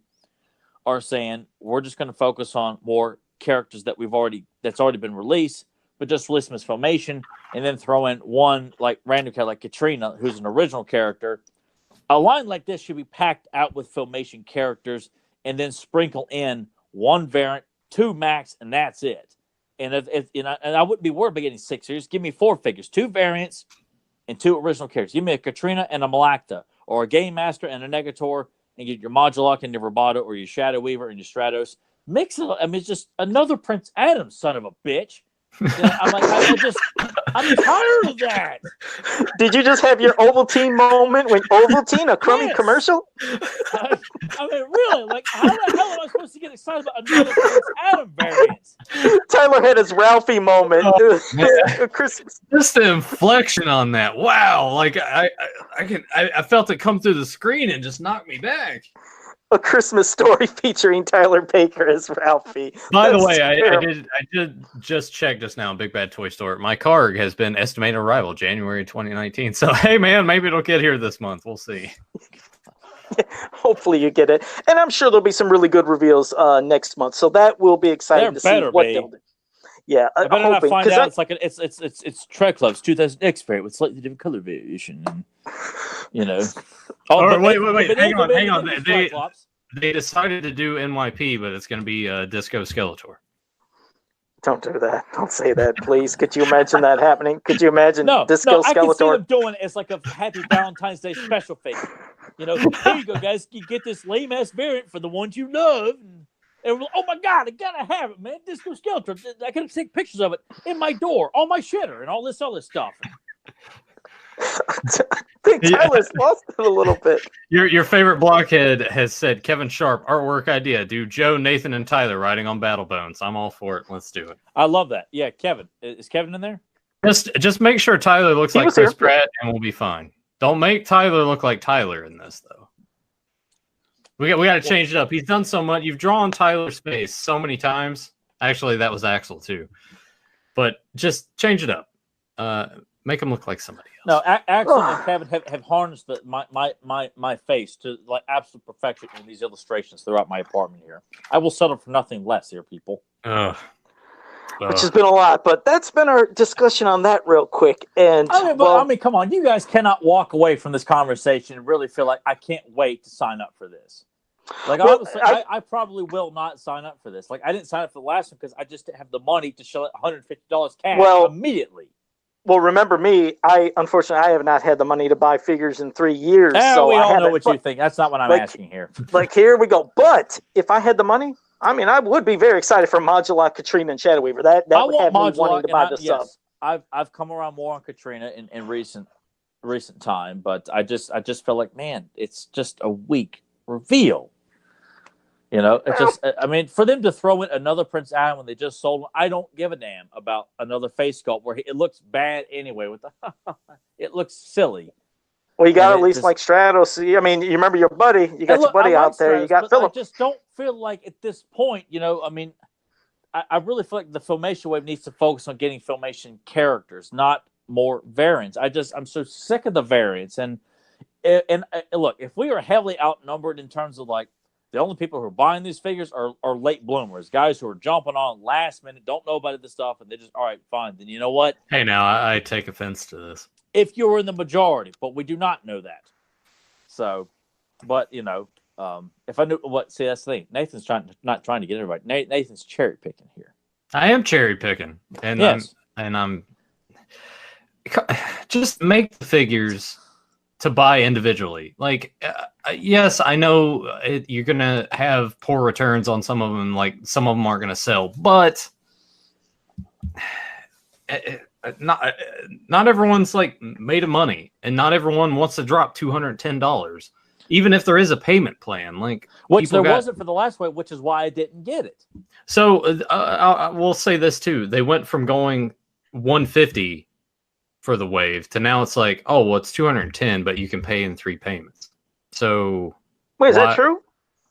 S3: are saying, we're just going to focus on more characters that's already been released, but just release them as Filmation, and then throw in one like random character like Katrina, who's an original character. A line like this should be packed out with Filmation characters, and then sprinkle in one variant, 2 max, and that's it. And I wouldn't be worried about getting 6 figures. Give me 4 figures, 2 variants, and 2 original characters. Give me a Katrina and a Malactha, or a Game Master and a Negator, and get your Modulock and your Roboto, or your Shadow Weaver and your Stratos. Mix it up. I mean, it's just another Prince Adam, son of a bitch. I'm like, I'm tired of that.
S1: Did you just have your Ovaltine moment when Ovaltine, a crummy commercial?
S3: I mean, really, like, how the hell am I supposed to get excited about another Prince Adam variant?
S1: Tyler had his Ralphie moment. Christmas.
S2: Just the inflection on that. Wow. Like, I felt it come through the screen and just knock me back.
S1: A Christmas Story featuring Tyler Baker as Ralphie.
S2: By the way, I did just check just now in Big Bad Toy Store. My Karg has been estimated arrival January 2019. So, hey, man, maybe it'll get here this month. We'll see.
S1: Hopefully you get it. And I'm sure there'll be some really good reveals next month. So that will be exciting to see what they'll do. Yeah,
S3: I better not find out. It's like it's Trek Club's 2000 X variant with slightly different color variation, and
S2: Oh, wait! Hang on. They decided to do NYP, but it's going to be Disco Skeletor.
S1: Don't do that. Don't say that, please. Could you imagine that happening? Could you imagine Disco Skeletor?
S3: I can see them doing it as like a Happy Valentine's Day special figure. Here you go, guys. You get this lame ass variant for the ones you love. And oh my God, I gotta have it, man. Disco Skeletor. I gotta take pictures of it in my door, on my shitter, and all this other stuff.
S1: I think Tyler's lost it a little bit.
S2: Your favorite blockhead has said, Kevin Sharp, artwork idea. Do Joe, Nathan, and Tyler riding on Battle Bones. I'm all for it. Let's do it.
S3: I love that. Yeah, Kevin. Is Kevin in there?
S2: Just make sure Tyler looks like Chris Pratt, and we'll be fine. Don't make Tyler look like Tyler in this, though. We got to change it up. He's done so much. You've drawn Tyler's face so many times. Actually, that was Axel too. But just change it up. Make him look like somebody else.
S3: No, Axel and Kevin have harnessed my face to like absolute perfection in these illustrations throughout my apartment here. I will settle for nothing less here, people.
S1: which has been a lot. But that's been our discussion on that real quick. And
S3: I mean, come on, you guys cannot walk away from this conversation and really feel like I can't wait to sign up for this. Like, honestly, I probably will not sign up for this. Like, I didn't sign up for the last one because I just didn't have the money to shell out $150 cash immediately.
S1: Well, remember me, unfortunately, I have not had the money to buy figures in 3 years. So
S3: we all know what you think. That's not what I'm asking here.
S1: Like, here we go. But if I had the money, I mean, I would be very excited for Modula, Katrina, and Shadow Weaver. That would have me wanting to buy the sub.
S3: I've come around more on Katrina in recent time, but I just feel like, man, it's just a weak reveal. You know, I mean, for them to throw in another Prince Adam when they just sold one, I don't give a damn about another face sculpt where it looks bad anyway. It looks silly.
S1: Well, you got at least like Stratos. I mean, you remember your buddy. You got your buddy out there. You got Philip.
S3: I just don't feel like at this point, you know, I mean, I really feel like the Filmation wave needs to focus on getting Filmation characters, not more variants. I'm so sick of the variants. And look, if we are heavily outnumbered in terms of like, the only people who are buying these figures are late bloomers, guys who are jumping on last minute, don't know about this stuff, and they just, all right, fine. Then you know what?
S2: Hey, now I take offense to this.
S3: If you were in the majority, but we do not know that. So, but you know, if I knew see, that's the thing. Nathan's not trying to get everybody. Nathan's cherry picking here.
S2: I am cherry picking, and
S3: yes.
S2: I'm just make the figures to buy individually. Like, yes, I know you're gonna have poor returns on some of them. Like, some of them aren't gonna sell, but not everyone's like made of money, and not everyone wants to drop $210, even if there is a payment plan. Like,
S3: which there wasn't for the last wave, which is why I didn't get it.
S2: So I will say this too: they went from going $150 for the wave to now it's like, oh well, it's $210, but you can pay in 3 payments. So
S1: wait, is that true?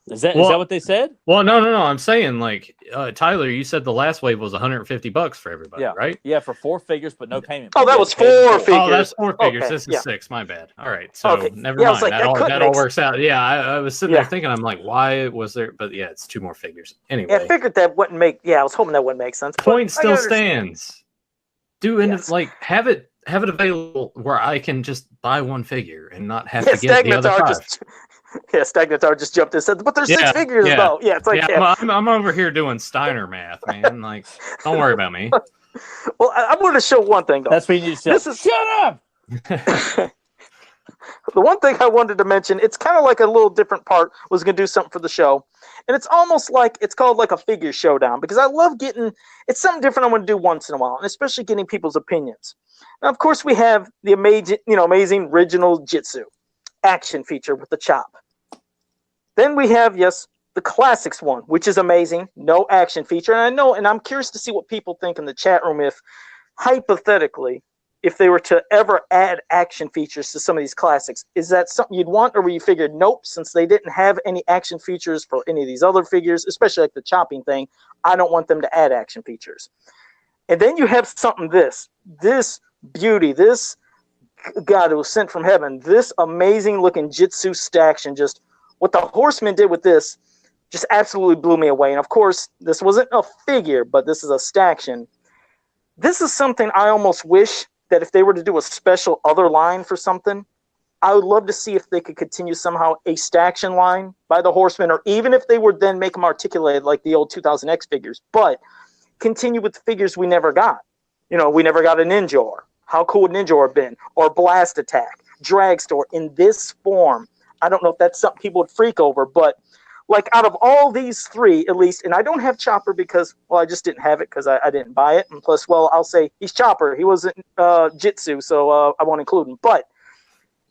S3: Is that what they said?
S2: Well, no. I'm saying, like, Tyler, you said the last wave was $150 for everybody, right?
S3: Yeah, for 4 figures, but no payment.
S1: Oh, that was 4 figures.
S2: Oh, that's 4 figures. Okay, this is 6. My bad. All right, so never mind. Like, that all works out. Yeah, I was sitting there thinking, I'm like, why was there? But yeah, it's 2 more figures. Anyway,
S1: I figured that wouldn't make. Yeah, I was hoping that wouldn't make sense.
S2: Point still stands. Like have it available where I can just buy 1 figure and not have to get the other 5.
S1: Stagnatar just jumped in and said, but there's 6 figures though. Yeah, it's like
S2: I'm over here doing Steiner math, man. Like, don't worry about me.
S1: Well, I'm going to show one thing though.
S3: That's when you said, shut up.
S1: The one thing I wanted to mention, it's kind of like a little different part, was going to do something for the show. And it's almost like, it's called like a figure showdown, because I love it's something different I want to do once in a while, and especially getting people's opinions. Now, of course, we have the amazing original Jitsu action feature with the chop. Then we have, the classics one, which is amazing, no action feature. And I know, and I'm curious to see what people think in the chat room if, hypothetically, if they were to ever add action features to some of these classics, is that something you'd want, or were you figured, nope, since they didn't have any action features for any of these other figures, especially like the chopping thing, I don't want them to add action features. And then you have something this beauty, this God who was sent from heaven, this amazing looking Jitsu staction, just what the Horsemen did with this just absolutely blew me away. And of course, this wasn't a figure, but this is a staction. This is something I almost wish that if they were to do a special other line for something, I would love to see if they could continue somehow a staction line by the Horsemen, or even if they would then make them articulated like the old 2000X figures, but continue with the figures we never got. You know, we never got a Ninjor. How cool would Ninjor have been? Or Blast Attack, Dragstore in this form. I don't know if that's something people would freak over, but like out of all these 3, at least, and I don't have Chopper because, well, I just didn't have it because I didn't buy it. And plus, well, I'll say he's Chopper. He wasn't Jitsu, so I won't include him. But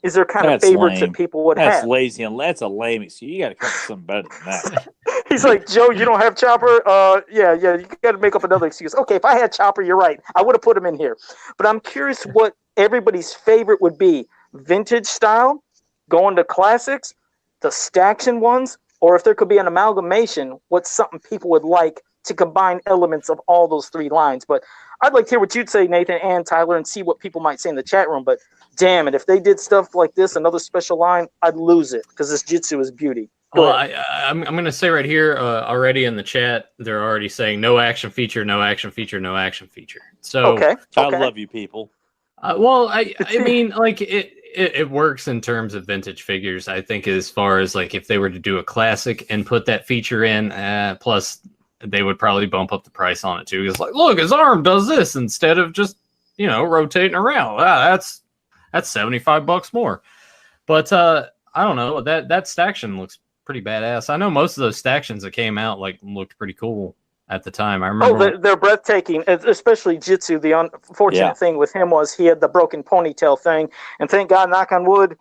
S1: is there kind of favorites that people would have?
S3: That's lazy, and that's a lame excuse. You got to come up with something better than that.
S1: He's like, Joe, you don't have Chopper? Yeah, you got to make up another excuse. Okay, if I had Chopper, you're right. I would have put him in here. But I'm curious what everybody's favorite would be. Vintage style, going to classics, the staction ones, or if there could be an amalgamation, what's something people would like to combine elements of all those 3 lines. But I'd like to hear what you'd say, Nathan and Tyler, and see what people might say in the chat room. But damn it, if they did stuff like this, another special line, I'd lose it, because this Jitsu is beauty.
S2: Well, I'm going to say right here already in the chat, they're already saying no action feature, no action feature, no action feature. So,
S3: I love you people.
S2: Well, I mean, like it works in terms of vintage figures. I think as far as like if they were to do a classic and put that feature in, plus they would probably bump up the price on it too. It's like, look, his arm does this instead of just rotating around. That's $75 more. But I don't know, that staction looks pretty badass. I know most of those stactions that came out looked pretty cool at the time. I remember.
S1: Oh, they're breathtaking, especially Jitsu. The unfortunate thing with him was he had the broken ponytail thing, and thank God, knock on wood,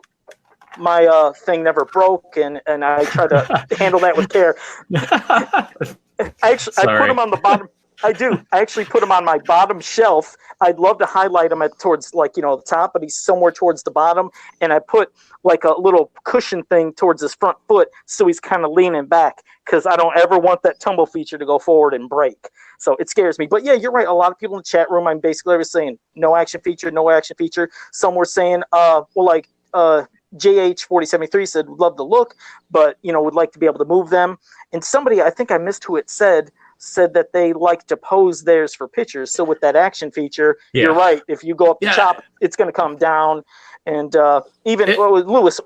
S1: my thing never broke, and I try to handle that with care. I put him on the bottom. I actually put him on my bottom shelf. I'd love to highlight him towards the top, but he's somewhere towards the bottom. And I put like a little cushion thing towards his front foot, so he's kind of leaning back because I don't ever want that tumble feature to go forward and break. So it scares me. But yeah, you're right. A lot of people in the chat room, I'm basically saying no action feature, no action feature. Some were saying, JH4073 said, love the look, but would like to be able to move them. And somebody, I think I missed who it said that they like to pose theirs for pictures. So with that action feature, you're right. If you go up the top, it's going to come down. And Luis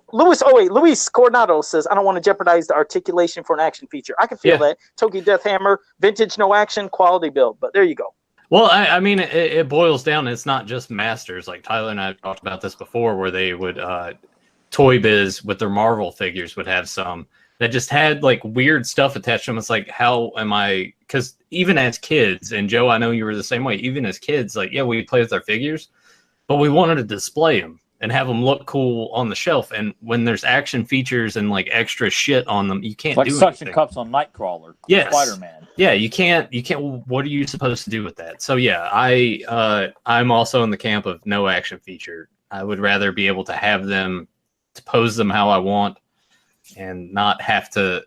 S1: Coronado says, I don't want to jeopardize the articulation for an action feature. I can feel that. Toki Death Hammer, vintage, no action, quality build. But there you go.
S2: Well, I mean, it boils down. It's not just masters. Like Tyler and I talked about this before, where they would Toy Biz with their Marvel figures would have some that just had like weird stuff attached to them. It's like, how am I? Because even as kids, and Joe, I know you were the same way. Even as kids, like, we play with our figures, but we wanted to display them and have them look cool on the shelf. And when there's action features and like extra shit on them, you can't do
S3: suction
S2: anything.
S3: Cups on Nightcrawler, Spider-Man. Yeah,
S2: you can't. What are you supposed to do with that? So yeah, I'm also in the camp of no action feature. I would rather be able to have them, to pose them how I want, and not have to.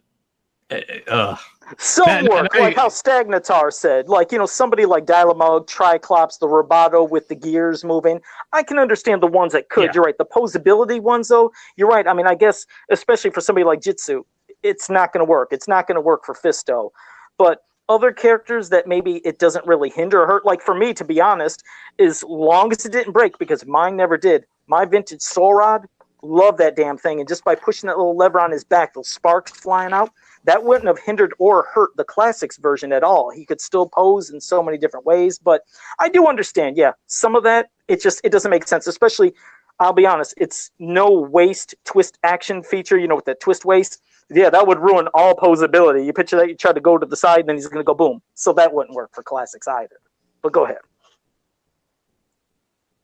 S1: Some work, like how Stagnatar said, somebody like Dylamug, Triclops, the Roboto with the gears moving. I can understand the ones that could. Yeah. You're right. The posability ones, though, you're right. I mean, I guess, especially for somebody like Jitsu, it's not going to work. It's not going to work for Fisto. But other characters that maybe it doesn't really hinder or hurt, like for me, to be honest, as long as it didn't break, because mine never did, my vintage Soul Rod, love that damn thing. And just by pushing that little lever on his back, those sparks flying out, that wouldn't have hindered or hurt the Classics version at all. He could still pose in so many different ways. But I do understand, some of that, it doesn't make sense. Especially, I'll be honest, it's no waist twist action feature, with that twist waist. Yeah, that would ruin all posability. You picture that, you try to go to the side, and then he's going to go boom. So that wouldn't work for Classics either. But go ahead.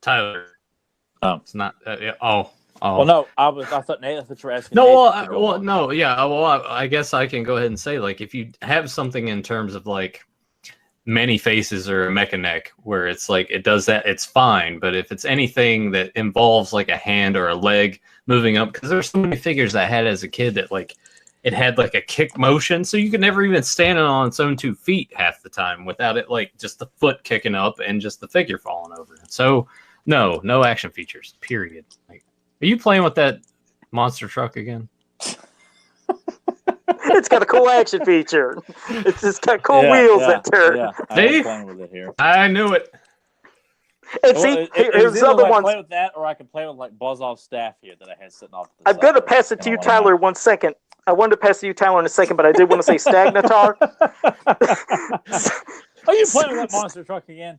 S2: Tyler. It's not...
S3: Well, no, I thought Nate, that's what you were asking.
S2: I guess I can go ahead and say, like, if you have something in terms of like many faces or a mecha neck where it's like it does that, it's fine. But if it's anything that involves like a hand or a leg moving up, because there's so many figures I had as a kid that like it had like a kick motion, so you could never even stand it on its own 2 feet half the time without it like just the foot kicking up and just the figure falling over. So no action features. Period. Like, are you playing with that monster truck again?
S1: It's got a cool action feature. It's just got cool wheels that turn.
S3: Yeah, I'm playing with it here.
S2: I knew it.
S1: And see, here's other ones.
S3: Play with that, or I can play with like Buzz-Off staff here that I had sitting off.
S1: I'm gonna pass it to you, Tyler. 1 second. I wanted to pass it to you, Tyler, in a second, but I did want to say Stagnatar.
S3: Are you playing with that monster truck again?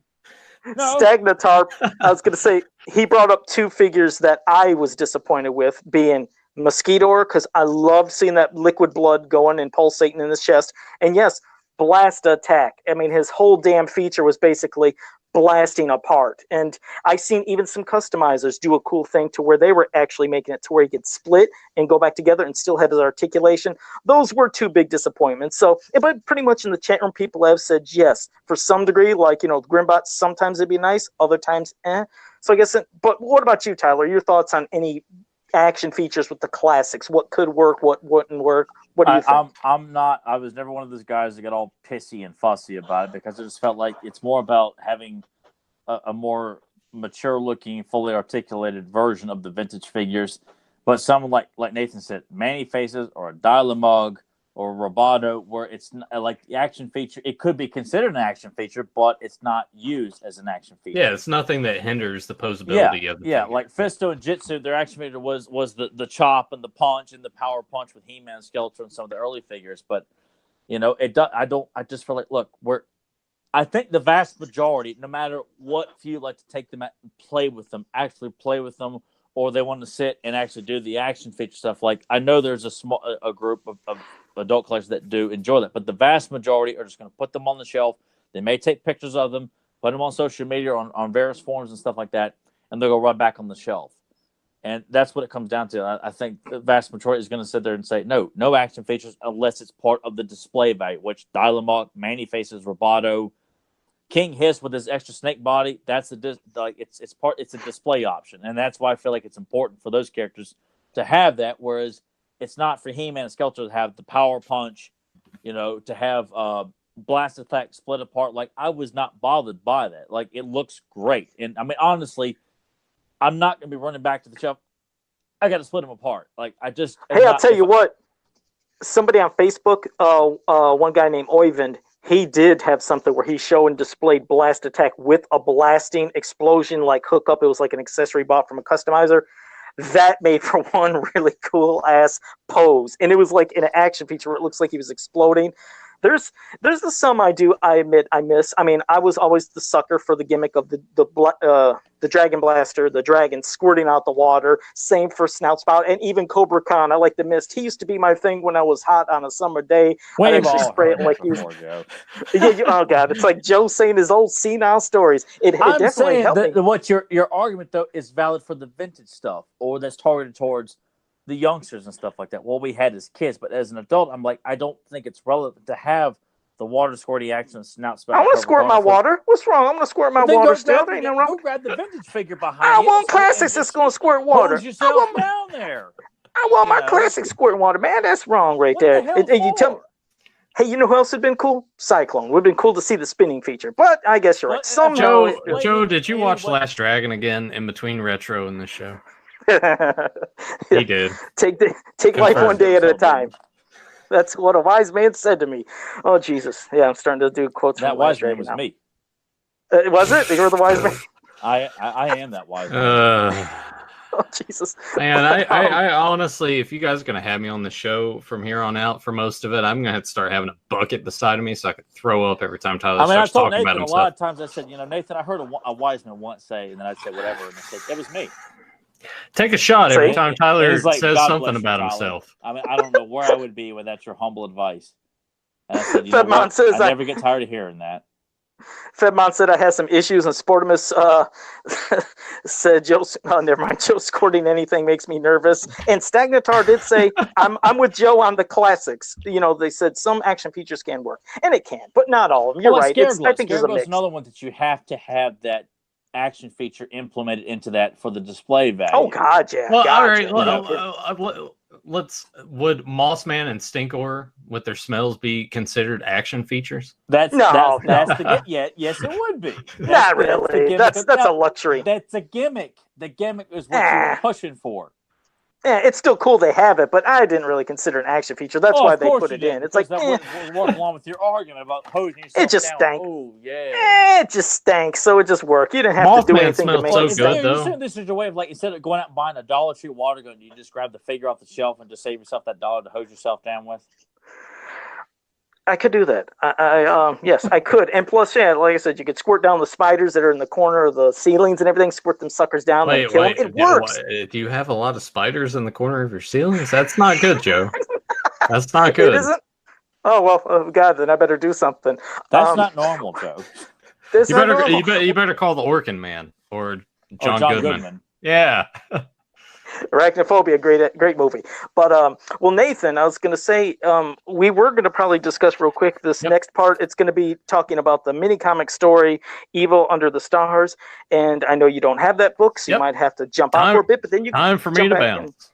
S3: No.
S1: Stagnatar, I was going to say, he brought up 2 figures that I was disappointed with, being Mosquitor, because I loved seeing that liquid blood going and pulsating in his chest. And yes, Blast Attack. I mean, his whole damn feature was basically blasting apart. And I've seen even some customizers do a cool thing to where they were actually making it to where he could split and go back together and still have his articulation. Those were 2 big disappointments. So, but pretty much in the chat room, people have said yes, for some degree, like, Grimbot, sometimes it'd be nice, other times, eh. So I guess, but what about you, Tyler? Your thoughts on any action features with the Classics? What could work, what wouldn't work? What do you think?
S3: I was never one of those guys that get all pissy and fussy about it, because it just felt like it's more about having a more mature looking, fully articulated version of the vintage figures But someone like Nathan said, Manny Faces or a Dialemog or Roboto, where it's not, like the action feature, it could be considered an action feature, but it's not used as an action feature.
S2: Yeah, it's nothing that hinders the posability of the figure.
S3: Like Fisto and Jitsu, their action feature was the chop and the punch and the power punch with He-Man, Skeletor, and some of the early figures. But I just feel like, look, I think the vast majority, no matter what few like to take them out and actually play with them, or they want to sit and actually do the action feature stuff. Like, I know there's a group of adult collectors that do enjoy that, but the vast majority are just going to put them on the shelf. They may take pictures of them, put them on social media on various forums and stuff like that, and they'll go right back on the shelf. And that's what it comes down to. I think the vast majority is going to sit there and say, no action features unless it's part of the display value, which Dialemog, Manny Faces, Roboto, King Hiss with his extra snake body, it's a display option. And that's why I feel like it's important for those characters to have that, whereas it's not for He-Man and Skeletor to have the power punch, to have blast attack split apart. Like, I was not bothered by that. Like, it looks great. And I mean, honestly, I'm not going to be running back to the shelf. I got to split them apart. Like, I'll
S1: tell you what. Somebody on Facebook, one guy named Oyvind, he did have something where he showed and displayed blast attack with a blasting explosion like hookup. It was like an accessory bought from a customizer. That made for one really cool ass pose, and it was like in an action feature where it looks like he was exploding. There's some I admit I miss. I mean, I was always the sucker for the gimmick of the Dragon Blaster, the dragon squirting out the water. Same for Snout Spout, and even Cobra Khan. I like the mist. He used to be my thing when I was hot on a summer day.
S3: We've
S1: I'd
S3: all
S1: spray it
S3: heard
S1: like
S3: that before, Joe.
S1: Oh God, it's like Joe saying his old senile stories. It
S3: I'm
S1: definitely
S3: saying
S1: helped me.
S3: that what your argument though is valid for the vintage stuff, or that's targeted towards the youngsters and stuff like that. Well, we had as kids, but as an adult, I'm like, I don't think it's relevant to have the water squirty action Snout Spout.
S1: I want to squirt my water. What's wrong? I'm going to squirt my water still. There ain't no wrong.
S3: Go grab the vintage figure behind
S1: I
S3: you.
S1: want classics that's going to squirt water.
S3: Hold yourself down there.
S1: I want my classic squirting water, man. That's wrong right there. You tell me. Hey, you know who else had been cool? Cyclone. Would have been cool to see the spinning feature. But I guess you're right.
S2: Joe, did you watch Last Dragon again in between retro and this show? He did.
S1: Take life one day at a time. That's what a wise man said to me. Oh, Jesus. Yeah, I'm starting to do quotes.
S3: That wise man was me.
S1: Was it? You were the wise man?
S3: I am that wise man.
S1: Oh, Jesus.
S2: Man, I honestly, if you guys are going to have me on the show from here on out for most of it, I'm going to have to start having a bucket beside of me so I could throw up every time Tyler starts talking
S3: Nathan,
S2: about himself.
S3: A lot of times I said, Nathan, I heard a wise man once say, and then I'd say whatever, and I said, it was me.
S2: Take a shot every time Tyler says something about
S3: Tyler.
S2: himself.
S3: I mean, I don't know where I would be without your humble advice. And I said, I never get tired of hearing that.
S1: Fedmon said I had some issues, and Sportimus said, never mind, Joe squirting anything makes me nervous. And Stagnatar did say, I'm with Joe on the classics. They said some action features can work, and it can, but not all of them. You're right. I think there's a mix.
S3: Another one that you have to have that action feature implemented into that for the display value.
S1: Oh God, yeah.
S2: Well, all right. Would Mossman and Stinkor with their smells be considered action features?
S3: Yes, it would be.
S1: Not really. That's a luxury.
S3: That's a gimmick. The gimmick is what you're pushing for.
S1: Yeah, it's still cool they have it, but I didn't really consider it an action feature. That's why they put it in. It's like
S3: we're working along with your argument about hosing yourself.
S1: It just stank.
S3: Oh yeah.
S1: It just stank, so it just worked. You didn't have to do anything to make
S2: it. So good though.
S3: This is your way of instead of going out and buying a Dollar Tree water gun, you just grab the figure off the shelf and just save yourself that $1 to hose yourself down with.
S1: I could do that. Yes, I could. And plus, like I said, you could squirt down the spiders that are in the corner of the ceilings and everything. Squirt them suckers down and kill them. It works.
S2: Do you have a lot of spiders in the corner of your ceilings? That's not good, Joe. That's not good.
S1: It isn't? Oh, well, God, then I better do something.
S3: That's not normal, Joe.
S2: You better call the Orkin Man or John Goodman. Yeah.
S1: Arachnophobia, great movie. But well, Nathan, I was going to say we were going to probably discuss real quick this next part. It's going to be talking about the mini comic story, Evil Under the Stars. And I know you don't have that book, so you might have to jump out for a bit. But then you
S2: time for me to bounce.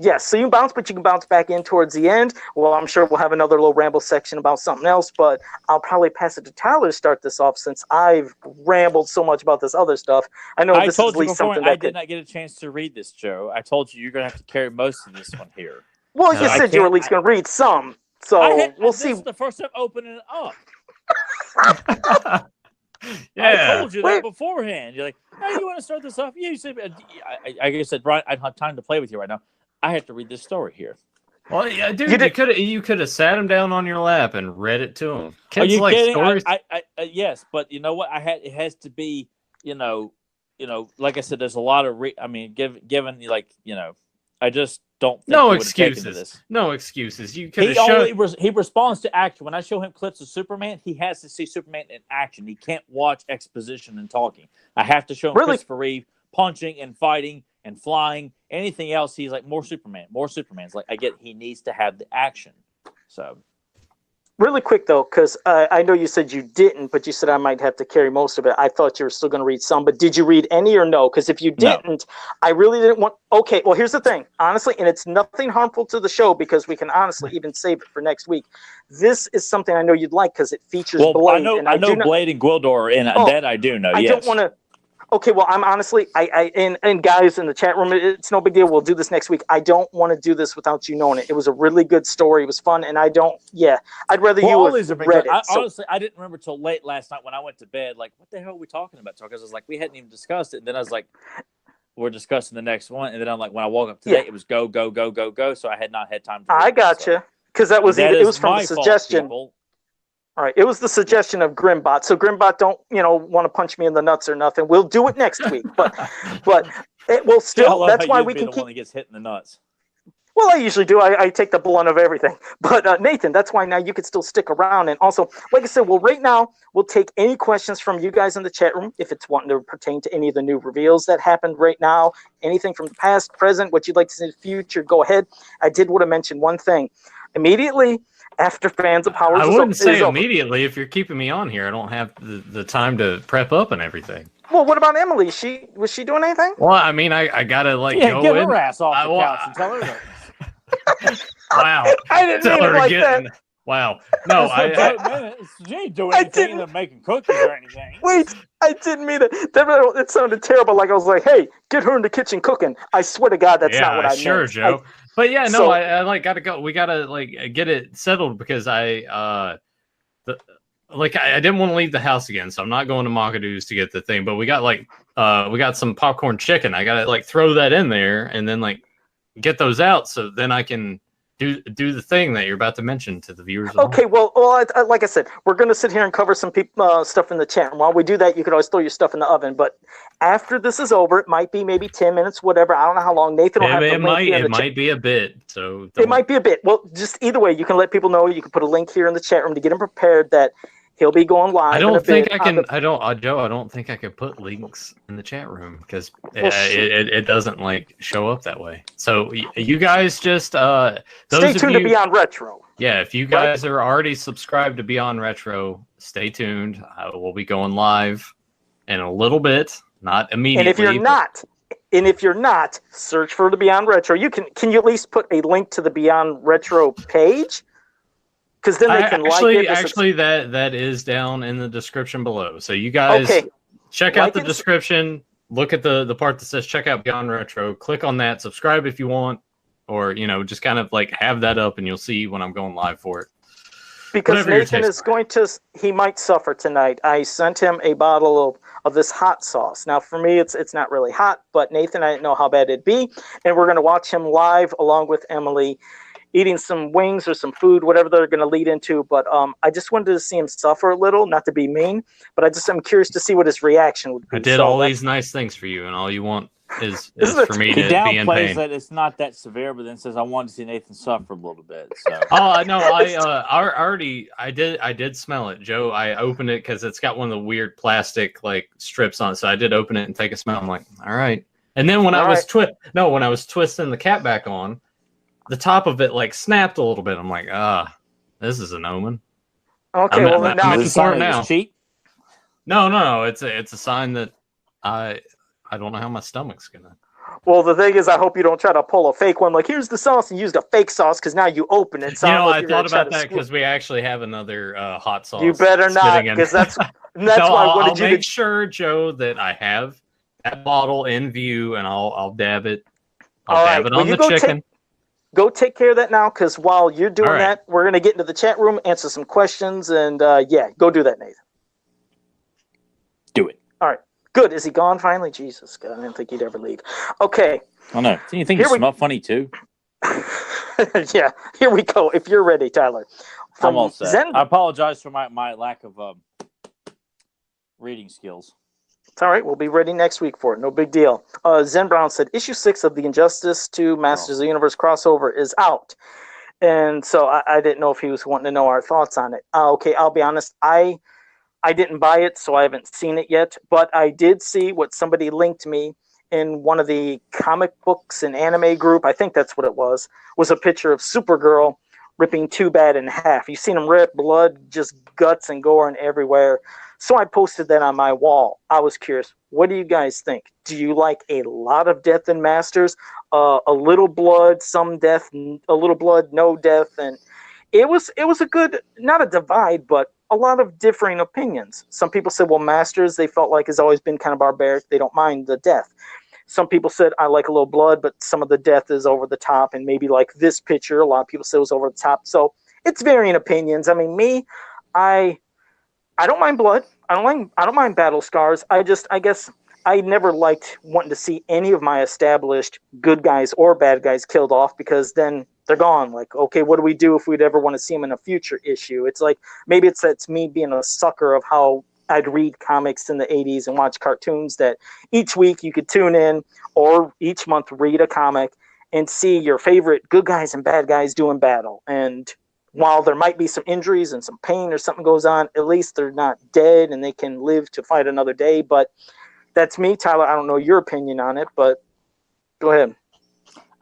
S1: Yes, so you bounce, but you can bounce back in towards the end. Well, I'm sure we'll have another little ramble section about something else, but I'll probably pass it to Tyler to start this off since I've rambled so much about this other stuff. I know this is at least something that
S3: I did not get a chance to read this, Joe. I told you you're going to have to carry most of this one here.
S1: Well, you said you were at least going to read some, so we'll see.
S3: This is the first time opening it up.
S2: Yeah.
S3: I told you that beforehand. You're like, hey, you want to start this off? Yeah, you said, I said, Brian, I don't have time to play with you right now. I have to read this story here.
S2: Well, yeah, dude, you could have sat him down on your lap and read it to him. Kids
S3: Are you
S2: like
S3: kidding?
S2: stories.
S3: Yes, but you know what? It has to be, like I said, there's a lot of given like, I just don't think
S2: no
S3: he would have taken to
S2: excuses.
S3: this.
S2: No excuses. You could have
S3: He responds to action. When I show him clips of Superman, he has to see Superman in action. He can't watch exposition and talking. I have to show him Christopher Reeve punching and fighting and flying. Anything else, he's like, more Superman. It's like, I get he needs to have the action. So
S1: really quick though, because I know you said you didn't, but you said I might have to carry most of it. I thought you were still going to read some, but did you read any or no? Because if you didn't, I really didn't want. Okay, well here's the thing, honestly, and it's nothing harmful to the show because we can honestly even save it for next week. This is something I know you'd like because it features Blade.
S3: I know Blade and Gwildor, and that I do know.
S1: I don't want to. Okay, well, I'm honestly, and guys in the chat room, it's no big deal. We'll do this next week. I don't want to do this without you knowing it. It was a really good story. It was fun, and I'd rather you have read it.
S3: Honestly, I didn't remember till late last night when I went to bed. Like, what the hell are we talking about? Because I was like, we hadn't even discussed it. And then I was like, we're discussing the next one. And then I'm like, when I woke up today, it was go, go, go, go, go. So I had not had time to read
S1: I gotcha. Because it was from the suggestion. All right, it was the suggestion of Grimbot. So Grimbot, don't want to punch me in the nuts or nothing. We'll do it next week, but it will still. That's why we can keep.
S3: One that gets hit in the nuts.
S1: Well, I usually do. I take the blunt of everything. But Nathan, that's why now you could still stick around. And also, like I said, right now we'll take any questions from you guys in the chat room if it's wanting to pertain to any of the new reveals that happened right now, anything from the past, present, what you'd like to see in the future. Go ahead. I did want to mention one thing immediately. After Fans of Powers,
S2: I wouldn't say immediately. If you're keeping me on here, I don't have the time to prep up and everything.
S1: Well, what about Emily? Was she doing anything?
S2: Well, I mean, I gotta go
S3: get
S2: in.
S3: Her ass off the couch and tell her that.
S2: Wow,
S1: I didn't mean it like that.
S2: Wow, no,
S3: she ain't doing anything than making cookies or anything.
S1: Wait, I didn't mean it. It sounded terrible. Like I was like, "Hey, get her in the kitchen cooking." I swear to God, that's not what I meant.
S2: Sure, Joe. But yeah, no, I gotta go. We gotta get it settled because I didn't want to leave the house again, so I'm not going to Makadu's to get the thing. But we got some popcorn chicken. I gotta throw that in there and then get those out so then I can do the thing that you're about to mention to the viewers.
S1: Okay, well, like I said, we're going to sit here and cover some stuff in the chat. And while we do that, you could always throw your stuff in the oven. But after this is over, it might be maybe 10 minutes, whatever. I don't know how long. Nathan will have the link here in the chat. It
S2: might be a bit. So
S1: it might be a bit. Well, just either way, you can let people know. You can put a link here in the chat room to get them prepared that he'll be going live.
S2: I don't think I can. Joe, I don't think I can put links in the chat room because it doesn't show up that way. So you guys just
S1: stay tuned to Beyond Retro.
S2: Yeah, if you guys are already subscribed to Beyond Retro, stay tuned. We'll be going live in a little bit, not immediately.
S1: And if you're not, search for the Beyond Retro. Can you at least put a link to the Beyond Retro page? Because then they can
S2: actually, that is down in the description below. So you guys check out the description. Look at the part that says check out Beyond Retro. Click on that. Subscribe if you want, or just kind of have that up, and you'll see when I'm going live for it.
S1: Because Nathan is he might suffer tonight. I sent him a bottle of this hot sauce. Now for me, it's not really hot, but Nathan, I didn't know how bad it'd be, and we're gonna watch him live along with Emily, eating some wings or some food, whatever they're going to lead into. But I just wanted to see him suffer a little, not to be mean, but I'm curious to see what his reaction would be.
S2: I did all these nice things for you, and all you want is for me to be in pain. He
S3: downplays that it's not that severe, but then says, I wanted to see Nathan suffer a little bit. So.
S2: Oh, no, I did smell it, Joe. I opened it because it's got one of the weird plastic strips on it, so I did open it and take a smell. I'm like, all right. And then when I was twisting the cap back on, the top of it snapped a little bit. I'm like, this is an omen.
S1: Okay, now
S3: it's a cheat.
S2: No. It's a sign that I don't know how my stomach's gonna.
S1: Well, the thing is, I hope you don't try to pull a fake one. Like, here's the sauce, and used a fake sauce because now you open it. So
S2: I thought about that because we actually have another hot sauce.
S1: You better not, because that's why I wanted you to
S2: make sure, Joe, that I have that bottle in view, and I'll dab it. I'll dab it on the chicken.
S1: Go take care of that now, because while you're doing that, we're gonna get into the chat room, answer some questions, and go do that, Nathan.
S3: Do it.
S1: All right. Good. Is he gone finally? Jesus, God, I didn't think he'd ever leave. Okay.
S3: Oh no. Do you think you smell funny too?
S1: Yeah. Here we go. If you're ready, Tyler.
S3: I'm all set. I apologize for my lack of reading skills.
S1: It's all right. We'll be ready next week for it. No big deal. Zen Brown said, issue 6 of the Injustice 2 Masters of the Universe crossover is out. And so I didn't know if he was wanting to know our thoughts on it. Okay, I'll be honest. I didn't buy it, so I haven't seen it yet. But I did see what somebody linked me in one of the comic books and anime group. I think that's what it was a picture of Supergirl ripping Too Bad in half. You've seen him rip, blood, just guts and gore and everywhere. So I posted that on my wall. I was curious. What do you guys think? Do you like a lot of death in Masters? A little blood, some death, a little blood, no death, and it was a good, not a divide, but a lot of differing opinions. Some people said, well, Masters, they felt like has always been kind of barbaric. They don't mind the death. Some people said, I like a little blood, but some of the death is over the top, and maybe like this picture, a lot of people said it was over the top. So it's varying opinions. I mean, me, I don't mind blood. I don't mind battle scars. I guess I never liked wanting to see any of my established good guys or bad guys killed off, because then they're gone. Like, okay, what do we do if we'd ever want to see them in a future issue? It's like, maybe it's me being a sucker of how I'd read comics in the 80s and watch cartoons, that each week you could tune in, or each month read a comic and see your favorite good guys and bad guys doing battle. And while there might be some injuries and some pain or something goes on, at least they're not dead and they can live to fight another day. But that's me, Tyler. I don't know your opinion on it, but go ahead.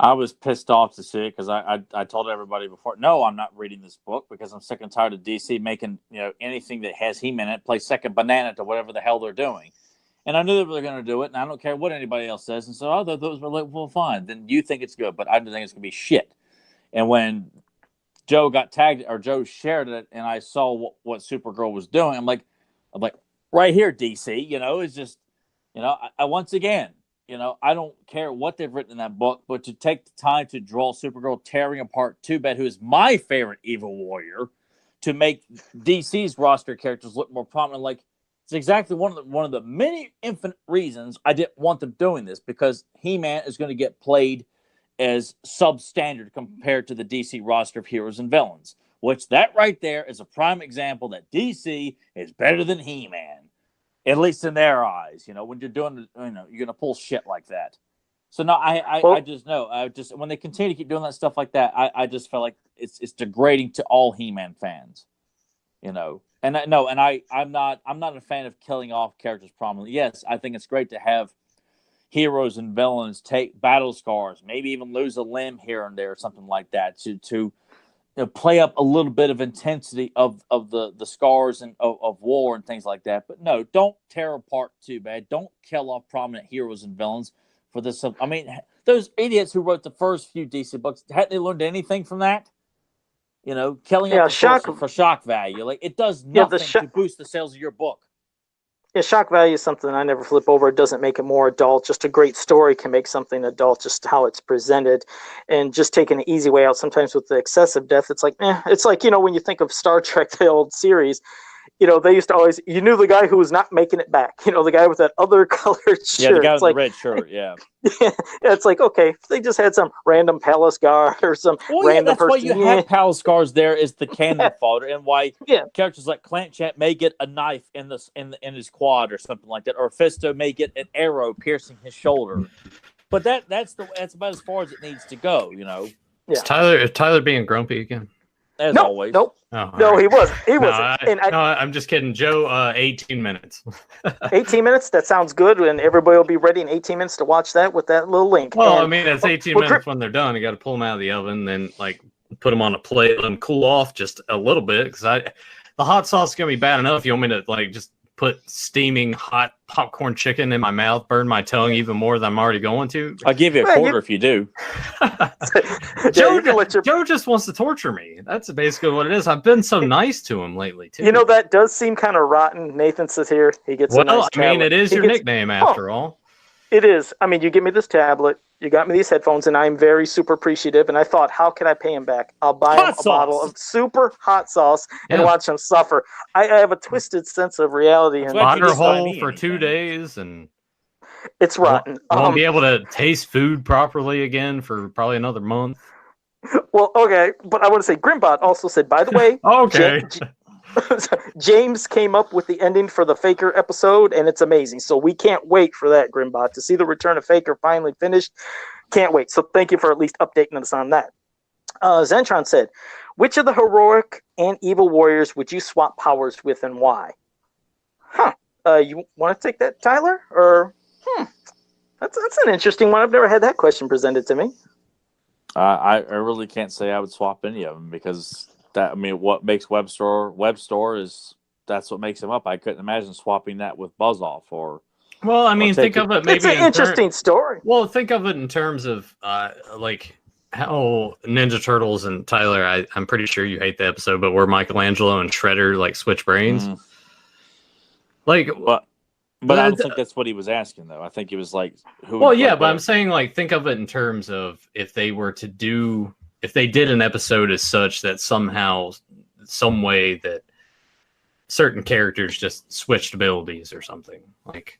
S3: I was pissed off to see it because I told everybody before, no, I'm not reading this book because I'm sick and tired of DC making anything that has He-Man in it play second banana to whatever the hell they're doing. And I knew they were going to do it, and I don't care what anybody else says. And so I thought those were like, well, fine. Then you think it's good, but I think it's going to be shit. And when Joe got tagged, or Joe shared it, and I saw what Supergirl was doing, I'm like, right here, DC. It's just, I once again, I don't care what they've written in that book, but to take the time to draw Supergirl tearing apart Too Bad, who is my favorite evil warrior, to make DC's roster characters look more prominent, like, it's exactly one of the many infinite reasons I didn't want them doing this, because He-Man is going to get played as substandard compared to the DC roster of heroes and villains, which that right there is a prime example that DC is better than He-Man, at least in their eyes. When you're doing, you're going to pull shit like that. So no, I just know, when they continue to keep doing that stuff like that, I just felt like it's degrading to all He-Man fans, And I'm not a fan of killing off characters prominently. Yes, I think it's great to have heroes and villains take battle scars, maybe even lose a limb here and there or something like that, to play up a little bit of intensity of the scars and of war and things like that. But no, don't tear apart Too Bad. Don't kill off prominent heroes and villains for this. I mean, those idiots who wrote the first few DC books, hadn't they learned anything from that? Killing off for shock value. Like, it does nothing to boost the sales of your book.
S1: Yeah, shock value is something I never flip over. It doesn't make it more adult. Just a great story can make something adult, just how it's presented. And just taking an easy way out sometimes with the excessive death, it's like, It's like, when you think of Star Trek, the old series, they used to always, you knew the guy who was not making it back, the guy with that other colored shirt.
S3: Yeah, the guy with the red shirt, yeah.
S1: Yeah, it's like, okay, if they just had some random palace guard or some random
S3: that's
S1: person.
S3: Why you have palace guards there is the cannon fodder, and why characters like Clan Champ may get a knife in his quad or something like that, or Fisto may get an arrow piercing his shoulder. But that's about as far as it needs to go,
S1: Yeah.
S2: Is Tyler being grumpy again?
S3: As always.
S1: Nope.
S3: Oh,
S1: no, right. He wasn't.
S2: I'm just kidding. Joe, 18 minutes.
S1: 18 minutes? That sounds good. And everybody will be ready in 18 minutes to watch that with that little link.
S2: Well, it's 18 minutes when they're done. You got to pull them out of the oven, then put them on a plate, let them cool off just a little bit. Because the hot sauce is going to be bad enough. You want me to just put steaming hot popcorn chicken in my mouth, burn my tongue even more than I'm already going to.
S3: I'll give you a quarter if you do.
S2: Joe just wants to torture me. That's basically what it is. I've been so nice to him lately, too.
S1: You know, that does seem kind of rotten. Nathan says here he gets a nice tablet.
S2: I mean, it is your nickname after all.
S1: It is. I mean, you give me this tablet, you got me these headphones, and I'm very super appreciative. And I thought, how can I pay him back? I'll buy him a bottle of super hot sauce and watch him suffer. I have a twisted sense of reality.
S2: And water hole for 2 days, and
S1: it's rotten.
S2: I won't be able to taste food properly again for probably another month.
S1: Well, okay, but I want to say Grimbot also said, by the way,
S2: okay.
S1: James came up with the ending for the Faker episode, and it's amazing. So we can't wait for that, Grimbot, to see the return of Faker finally finished. Can't wait. So thank you for at least updating us on that. Zentron said, which of the heroic and evil warriors would you swap powers with, and why? You want to take that, Tyler? Or that's an interesting one. I've never had that question presented to me.
S3: I really can't say I would swap any of them, because that, I mean, what makes Webstore is that's what makes him up. I couldn't imagine swapping that with Buzz-Off or.
S2: Well, I mean, think of it maybe.
S1: It's an interesting story.
S2: Well, think of it in terms of like how Ninja Turtles and Tyler. I'm pretty sure you hate the episode, but where Michelangelo and Shredder like switch brains. Like,
S3: but I don't think that's what he was asking, though. I think he was like, who?
S2: Well, yeah, but I'm saying, like, think of it in terms of if they did an episode as such that somehow, some way that certain characters just switched abilities or something. Like,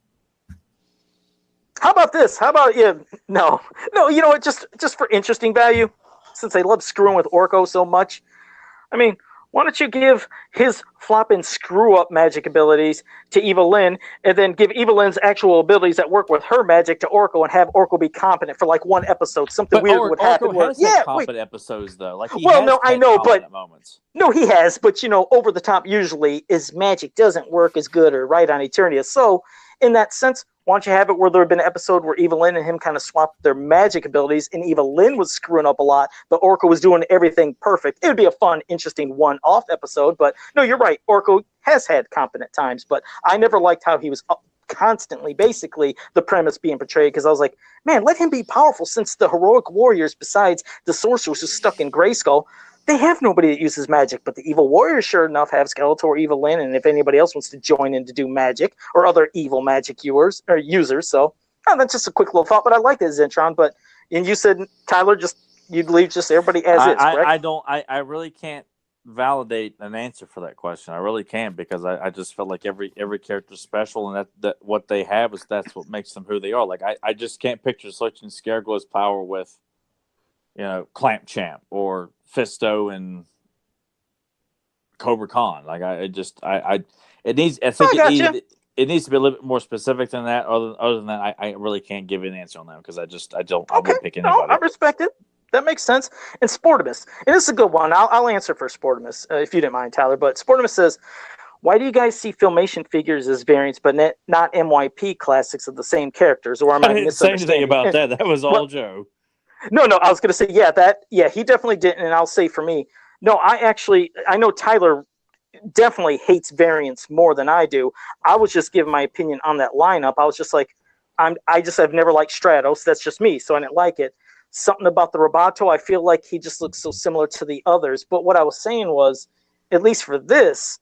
S1: how about this? How about no, you know what? Just for interesting value, since I love screwing with Orko so much, I mean, why don't you give his flop and screw up magic abilities to Evelyn, and then give Evelyn's actual abilities that work with her magic to Orko, and have Orko be competent for like one episode? Something weird would happen.
S3: Orko has had competent episodes, though. Like,
S1: I know, but
S3: moments.
S1: No, he has. But over the top usually his magic doesn't work as good or right on Eternia. So in that sense, why don't you have it where there had been an episode where Evelyn and him kind of swapped their magic abilities, and Evelyn was screwing up a lot, but Orko was doing everything perfect. It would be a fun, interesting one-off episode, but no, you're right. Orko has had competent times, but I never liked how he was constantly, basically, the premise being portrayed, because I was like, man, let him be powerful, since the heroic warriors, besides the sorcerers who's stuck in Grayskull, they have nobody that uses magic, but the evil warriors, sure enough, have Skeletor, Evelyn, and if anybody else wants to join in to do magic, or other evil magic users. So that's just a quick little thought, but I like that, Zentron. And you said, Tyler, you'd leave just everybody as is, correct?
S3: I really can't validate an answer for that question. I really can't, because I just feel like every character's special, and that what they have that's what makes them who they are. Like, I just can't picture switching Scareglow's power with, Clamp Champ or Fisto and Cobra Khan. Like, it needs to be a little bit more specific than that. Other than that, I really can't give you an answer on that, because I wouldn't pick anybody.
S1: No, I respect it. That makes sense. And Sportimus, and this is a good one. I'll answer for Sportimus, if you didn't mind, Tyler. But Sportimus says, why do you guys see Filmation figures as variants, but not MYP classics of the same characters? Or am I
S3: didn't say anything about that. That was all Joe.
S1: No, I was going to say, he definitely didn't, and I'll say for me, no, I know Tyler definitely hates variants more than I do. I was just giving my opinion on that lineup. I was just like, I've never liked Stratos. That's just me, so I didn't like it. Something about the Roboto, I feel like he just looks so similar to the others. But what I was saying was, at least for this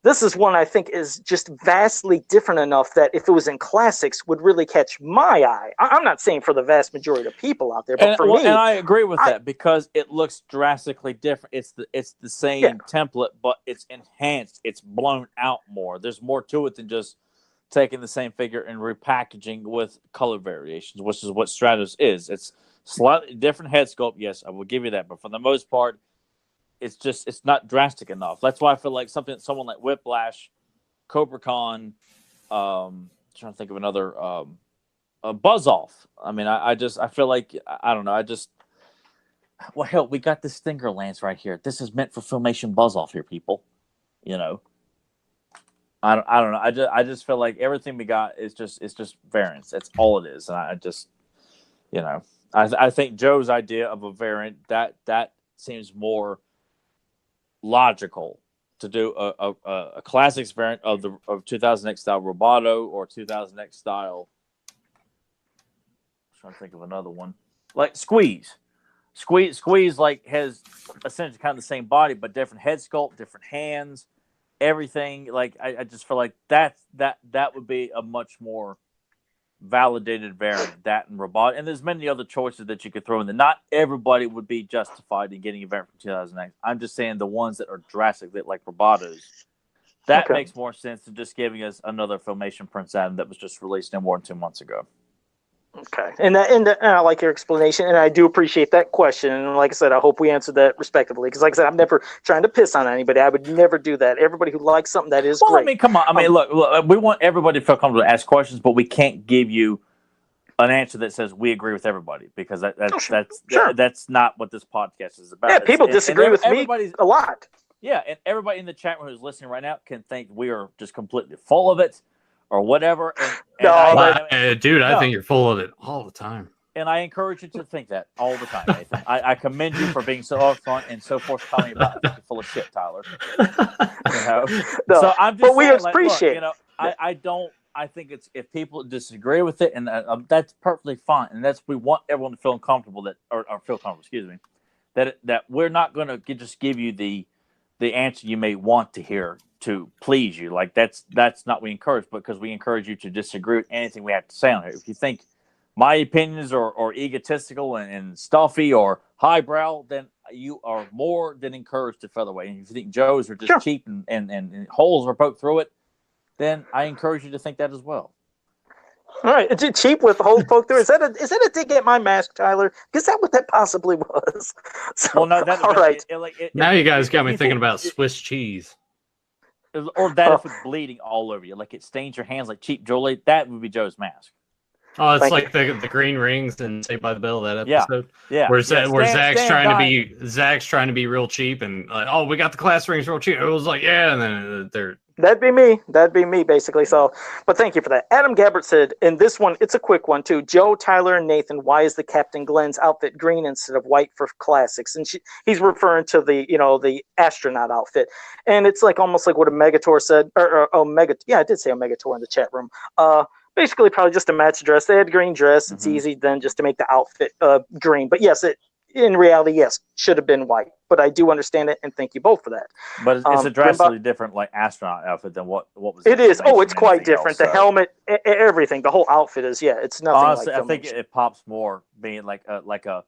S1: is one I think is just vastly different enough that if it was in classics would really catch my eye. I'm not saying for the vast majority of people out there, but for me,
S3: and I agree with that, because it looks drastically different. It's the same template, but it's enhanced. It's blown out more. There's more to it than just taking the same figure and repackaging with color variations, which is what Stratos is. It's slightly different head sculpt. Yes, I will give you that, but for the most part, it's not drastic enough. That's why I feel like someone like Whiplash, Cobra Khan, trying to think of another, Buzz-Off. I mean, I feel like, I don't know. Well, hell, we got this Stinger Lance right here. This is meant for Filmation Buzz-Off here, people. I don't know. I just feel like everything we got is just variants. That's all it is. And I think Joe's idea of a variant that seems more logical to do a classics variant of 2000X style Roboto or 2000X style. I'm trying to think of another one, like Squeeze. Squeeze like has essentially kind of the same body, but different head sculpt, different hands, everything. Like I just feel like that would be a much more validated variant. That and Robot, and there's many other choices that you could throw in there. Not everybody would be justified in getting a variant from 2009. I'm just saying the ones that are drastic, that like Robotos. That makes more sense than just giving us another Filmation Prince Adam that was just released no more than 2 months ago.
S1: Okay, and I like your explanation, and I do appreciate that question. And like I said, I hope we answered that respectively. Because, like I said, I'm never trying to piss on anybody. I would never do that. Everybody who likes something, that is great.
S3: I mean, come on. I mean, look, we want everybody to feel comfortable to ask questions, but we can't give you an answer that says we agree with everybody, because that's not what this podcast is about.
S1: Yeah, people disagree with me a lot.
S3: Yeah, and everybody in the chat room who's listening right now can think we are just completely full of it, or whatever.
S2: I think you're full of it all the time.
S3: And I encourage you to think that all the time, Nathan. I commend you for being so upfront and so forthcoming about it. You're full of shit, Tyler. So I'm just
S1: we
S3: saying,
S1: appreciate
S3: look, I think it's, if people disagree with it, and that's perfectly fine. And we want everyone to feel comfortable that we're not going to just give you the answer you may want to hear to please you. Like that's not what we encourage, because we encourage you to disagree with anything we have to say on here. If you think my opinions are egotistical and stuffy or highbrow, then you are more than encouraged to feel that way. And if you think Joe's are just cheap and holes are poked through it, then I encourage you to think that as well.
S1: All right, is it cheap with the holes poked through? Is that a dig at my mask, Tyler? Is that what that possibly was? So,
S3: well, no, that's
S1: all right.
S2: Now you guys got me thinking about Swiss cheese.
S3: Or that if it's bleeding all over you, like it stains your hands like cheap jewelry, that would be Joe's mask.
S2: Oh, it's like the green rings and Saved by the Bell, that episode.
S3: Yeah.
S2: Where Zach's trying to be real cheap, and like, oh, we got the class rings real cheap. It was like, yeah, and then they're.
S1: That'd be me, basically. So, but thank you for that. Adam Gabbert said, in this one, it's a quick one too. Joe, Tyler, and Nathan, why is the Captain Glenn's outfit green instead of white for classics? And he's referring to the astronaut outfit, and it's like almost like what a Megator said, or Omega. Yeah, I did say Omegator in the chat room. Basically, probably just a match dress. They had green dress. It's easy then just to make the outfit green. But yes, in reality, yes, should have been white. But I do understand it, and thank you both for that.
S3: But it's a drastically different like astronaut outfit than what was.
S1: It is. Oh, it's quite different. The helmet, everything, the whole outfit is. Yeah, it's nothing.
S3: Honestly,
S1: like
S3: I think it pops more being like an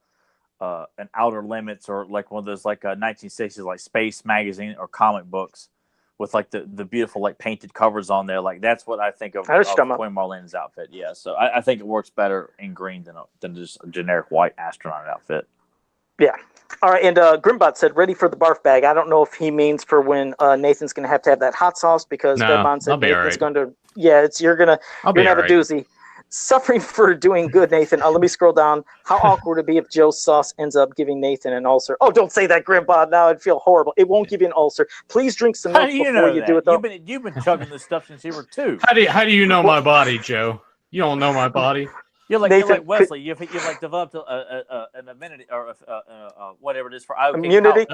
S3: Outer Limits, or like one of those like 1960s like Space magazine or comic books with like the beautiful like painted covers on there. Like that's what I think of Queen Marlene's outfit. Yeah, so I think it works better in green than just a generic white astronaut outfit.
S1: Yeah. All right, and Grimbot said, ready for the barf bag. I don't know if he means for when Nathan's going to have that hot sauce, because Grimbot said Nathan's going to, you're going to have a doozy. Suffering for doing good, Nathan. Let me scroll down. How awkward would it be if Joe's sauce ends up giving Nathan an ulcer? Oh, don't say that, Grimbot. Now I'd feel horrible. It won't give you an ulcer. Please drink some milk before you do it, though.
S3: You've been chugging this stuff since you were 2.
S2: How do you know my body, Joe? You don't know my body.
S3: You're like Wesley. You've like developed an immunity or whatever it is for
S1: immunity.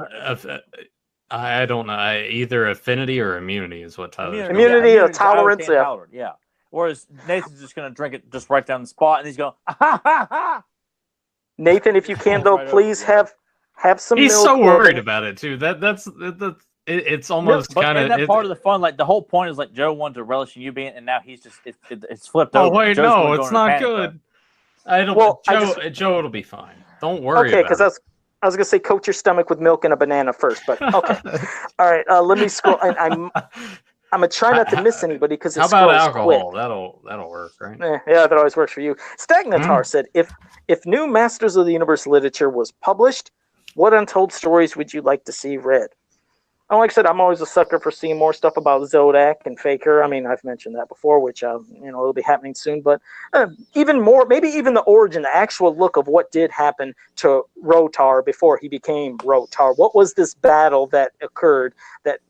S2: I don't know. Either affinity or immunity is what Tyler.
S1: Immunity or tolerance.
S3: Yeah. Whereas Nathan's just going to drink it just right down the spot, and he's going. Ha.
S1: Nathan, if you can though, please have some.
S2: He's
S1: milk
S2: so worried about it too. That's it's almost kind of
S3: that part of the fun. Like the whole point is like Joe wanted to relish in you being, and now he's just it's flipped
S2: over.
S3: Oh
S2: wait, no, it's not good. I don't. Well, Joe, it'll be fine. Don't worry.
S1: Okay, because I was gonna say coat your stomach with milk and a banana first, but okay. All right, let me scroll. And I'm gonna try not to miss anybody because
S2: how about alcohol? Quick. That'll work, right?
S1: Yeah, that always works for you. Stagnatar said, if new Masters of the Universe literature was published, what untold stories would you like to see read? And like I said, I'm always a sucker for seeing more stuff about Zodak and Faker. I mean, I've mentioned that before, which it'll be happening soon. But even more, maybe even the origin, the actual look of what did happen to Rotar before he became Rotar. What was this battle that occurred that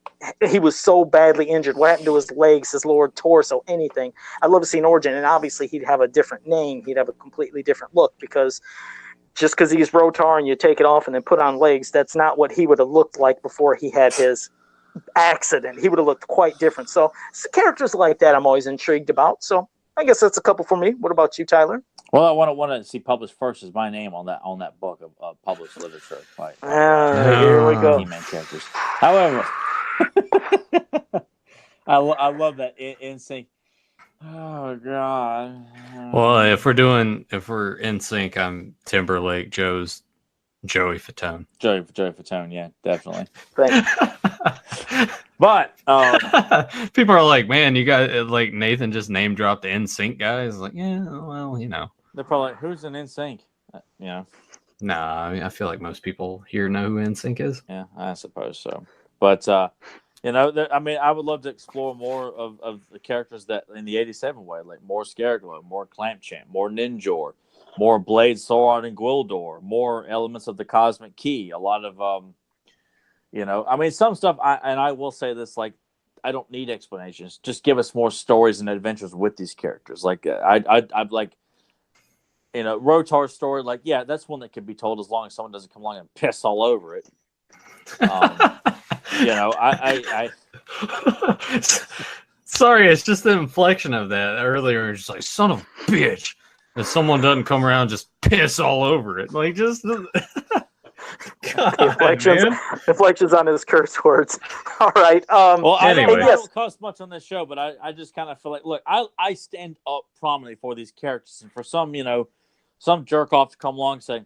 S1: he was so badly injured? What happened to his legs, his lower torso, anything? I'd love to see an origin, and obviously he'd have a different name. He'd have a completely different look, because just because he's Rotar and you take it off and then put on legs, that's not what he would have looked like before he had his accident, he would have looked quite different. So characters like that I'm always intrigued about. So I guess that's a couple for me. What about you, Tyler?
S3: Well, I want to see published first is my name on that book of published literature.
S1: Here we go.
S3: He-Man characters. However, I love that in sync. Oh God.
S2: Well, if we're in sync, I'm Timberlake. Joe's Joey Fatone.
S3: Joey Fatone, yeah, definitely.
S1: Thanks.
S3: But
S2: people are like, man, you guys like Nathan just name dropped the NSYNC guys. Like, yeah, well, you know.
S3: They're probably like, who's an NSYNC? Yeah.
S2: Nah, I mean, I feel like most people here know who NSYNC is.
S3: Yeah, I suppose so. But you know, I mean, I would love to explore more of the characters that in the '87 way, like more Scareglow, more Clampchamp, more Ninjor, more Blade, Sauron, and Gwildor, more elements of the Cosmic Key. A lot of you know, I mean, some stuff. I will say this, like, I don't need explanations. Just give us more stories and adventures with these characters. Like, I'd like, you know, Rotar's story. Like, yeah, that's one that could be told as long as someone doesn't come along and piss all over it. You know, I
S2: sorry, it's just the inflection of that earlier. It's just like, son of a bitch. If someone doesn't come around, just piss all over it. Like, just God,
S1: inflections on his curse words. All right.
S3: Well,
S2: anyway.
S3: I don't cuss much on this show, but I just kind of feel like, look, I stand up prominently for these characters, and for some, you know, some jerk off to come along and say,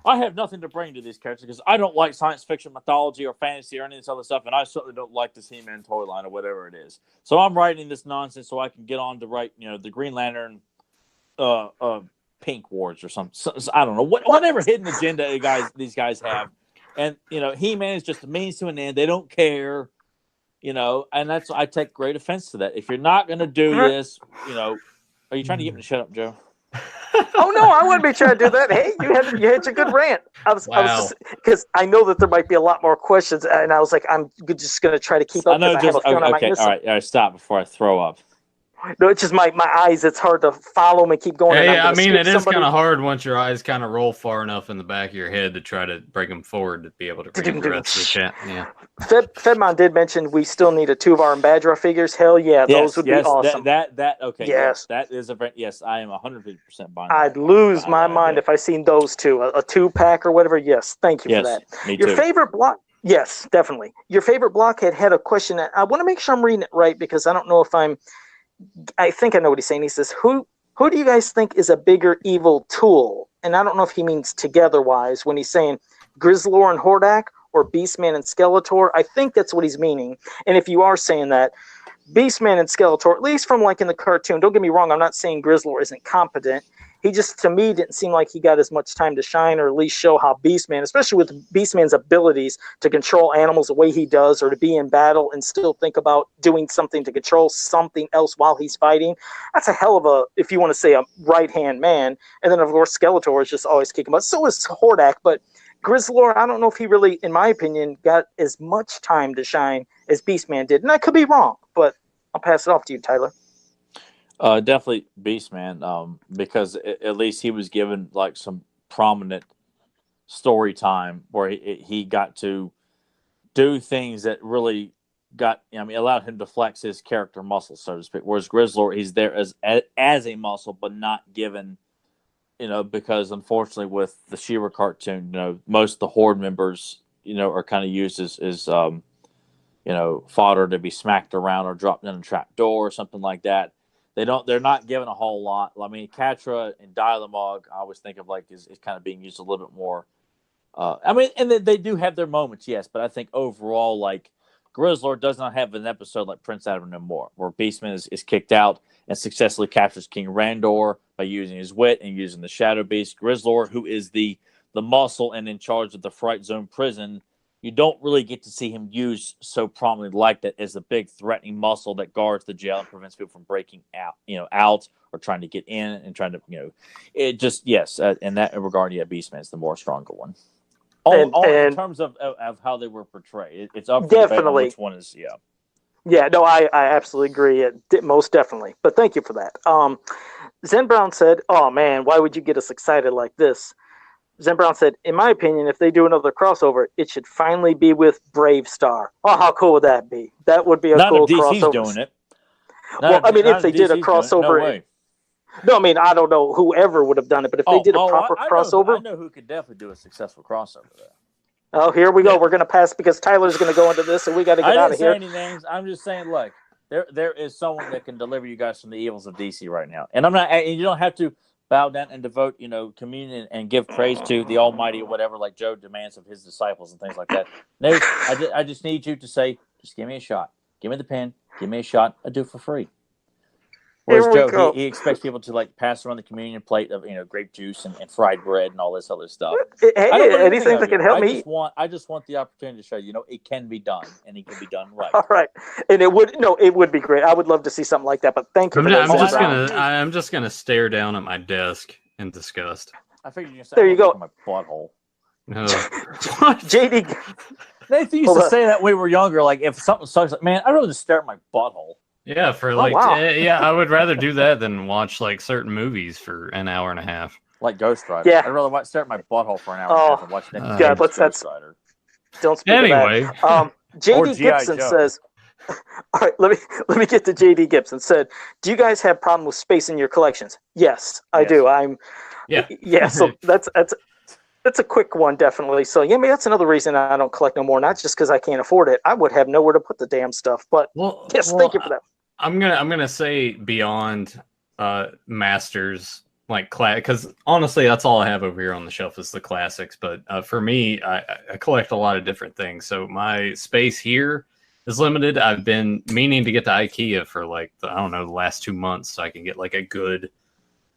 S3: I have nothing to bring to these characters because I don't like science fiction, mythology, or fantasy, or any of this other stuff, and I certainly don't like this He-Man toy line or whatever it is. So I'm writing this nonsense so I can get on to write, you know, the Green Lantern, Pink Wars or something. So, I don't know whatever hidden agenda these guys have, and you know, He-Man is just a means to an end. They don't care, you know, and I take great offense to that. If you're not going to do this, you know, are you trying to get me to shut up, Joe?
S1: Oh no, I wouldn't be trying to do that. Hey, you had your good rant. I was because I know that there might be a lot more questions, and I was like, I'm just going to try to keep up.
S3: I know, just okay. All right, stop before I throw up.
S1: No, it's just my eyes. It's hard to follow them and keep going.
S2: Yeah, I mean, it is kind of hard once your eyes kind of roll far enough in the back of your head to try to break them forward to be able to read the rest of the chat. Yeah.
S1: Fedmon did mention we still need a Tuvar and Badger figures. Hell yeah, those would be awesome.
S3: Okay.
S1: Yes,
S3: that is yes. I am 150% behind.
S1: I'd lose my mind if I seen those two, a 2-pack or whatever. Yes, thank you for that.
S3: Me
S1: your
S3: too.
S1: Favorite block? Yes, definitely. Your favorite blockhead had a question. I want to make sure I'm reading it right because I don't know if I think I know what he's saying. He says, who do you guys think is a bigger evil tool? And I don't know if he means together-wise when he's saying Grizzlor and Hordak or Beastman and Skeletor. I think that's what he's meaning. And if you are saying that, Beastman and Skeletor, at least from like in the cartoon, don't get me wrong, I'm not saying Grizzlor isn't competent. He just, to me, didn't seem like he got as much time to shine or at least show how Beastman, especially with Beastman's abilities to control animals the way he does or to be in battle and still think about doing something to control something else while he's fighting. That's a hell of a, if you want to say, a right-hand man. And then, of course, Skeletor is just always kicking butt. So is Hordak, but Grizzlor, I don't know if he really, in my opinion, got as much time to shine as Beastman did. And I could be wrong, but I'll pass it off to you, Tyler.
S3: Definitely Beastman, because at least he was given like some prominent story time where he got to do things that really allowed him to flex his character muscle, so to speak. Whereas Grizzlor, he's there as a muscle, but not given, you know, because unfortunately with the She-Ra cartoon, you know, most of the Horde members, you know, are kind of used as you know, fodder to be smacked around or dropped in a trap door or something like that. They're not given a whole lot. I mean, Catra and Dialamog, I always think of like is kind of being used a little bit more. I mean, and they do have their moments, yes, but I think overall, like Grizzlor does not have an episode like Prince Adam no more, where Beastman is kicked out and successfully captures King Randor by using his wit and using the Shadow Beast. Grizzlor, who is the muscle and in charge of the Fright Zone prison, you don't really get to see him used so prominently like that as the big threatening muscle that guards the jail and prevents people from breaking out or trying to get in and trying to, you know, it just, yes, in that regard, yeah, Beastman's the more stronger one. In terms of how they were portrayed, it's up for definitely which one is, yeah.
S1: Yeah, no, I absolutely agree. Most definitely. But thank you for that. Zen Brown said, oh man, why would you get us excited like this? Zen Brown said, in my opinion, if they do another crossover, it should finally be with Brave Star. Oh, how cool would that be? That would be a
S3: Not
S1: cool
S3: if DC's
S1: crossover.
S3: doing it.
S1: Well, I mean, if they did a crossover,
S3: no way.
S1: No, I mean, I don't know whoever would have done it, but if they did a proper crossover,
S3: I know who could definitely do a successful crossover there.
S1: Oh, here we go. We're going to pass because Tyler's going to go into this, and we got to get out of here.
S3: I didn't say any names. I'm just saying, look, there is someone that can deliver you guys from the evils of DC right now, and I'm not. And you don't have to bow down and devote, communion and give praise to the Almighty or whatever, like Joe demands of his disciples and things like that. No, I just need you to say, just give me a shot. Give me the pen. Give me a shot. I do it for free. Whereas Joe, he expects people to like pass around the communion plate of grape juice and fried bread and all this other stuff.
S1: Hey, anything that can help me.
S3: I just want the opportunity to show it can be done, and it can be done right.
S1: All right, and it would be great. I would love to see something like that. But thank you.
S2: I'm just gonna stare down at my desk in disgust.
S3: I figured you.
S1: There you go.
S3: My butthole.
S2: No.
S1: JD.
S3: Nathan used to say that when we were younger. Like if something sucks, like man, I'd rather just stare at my butthole.
S2: Yeah, I would rather do that than watch like certain movies for an hour and a half.
S3: Like Ghost Rider. Yeah. I'd rather stare at my butthole for an hour and a half and watch Ghost Rider.
S1: Don't speak of that. JD Gibson says, all right, let me get to JD Gibson said, do you guys have problem with space in your collections? Yes, I do. Yeah, so that's a quick one, definitely. So, yeah, maybe that's another reason I don't collect no more. Not just because I can't afford it. I would have nowhere to put the damn stuff. But, thank you for that.
S2: I'm gonna say beyond Masters, like because honestly, that's all I have over here on the shelf is the classics. But for me, I collect a lot of different things. So my space here is limited. I've been meaning to get to IKEA for the last 2 months, so I can get like a good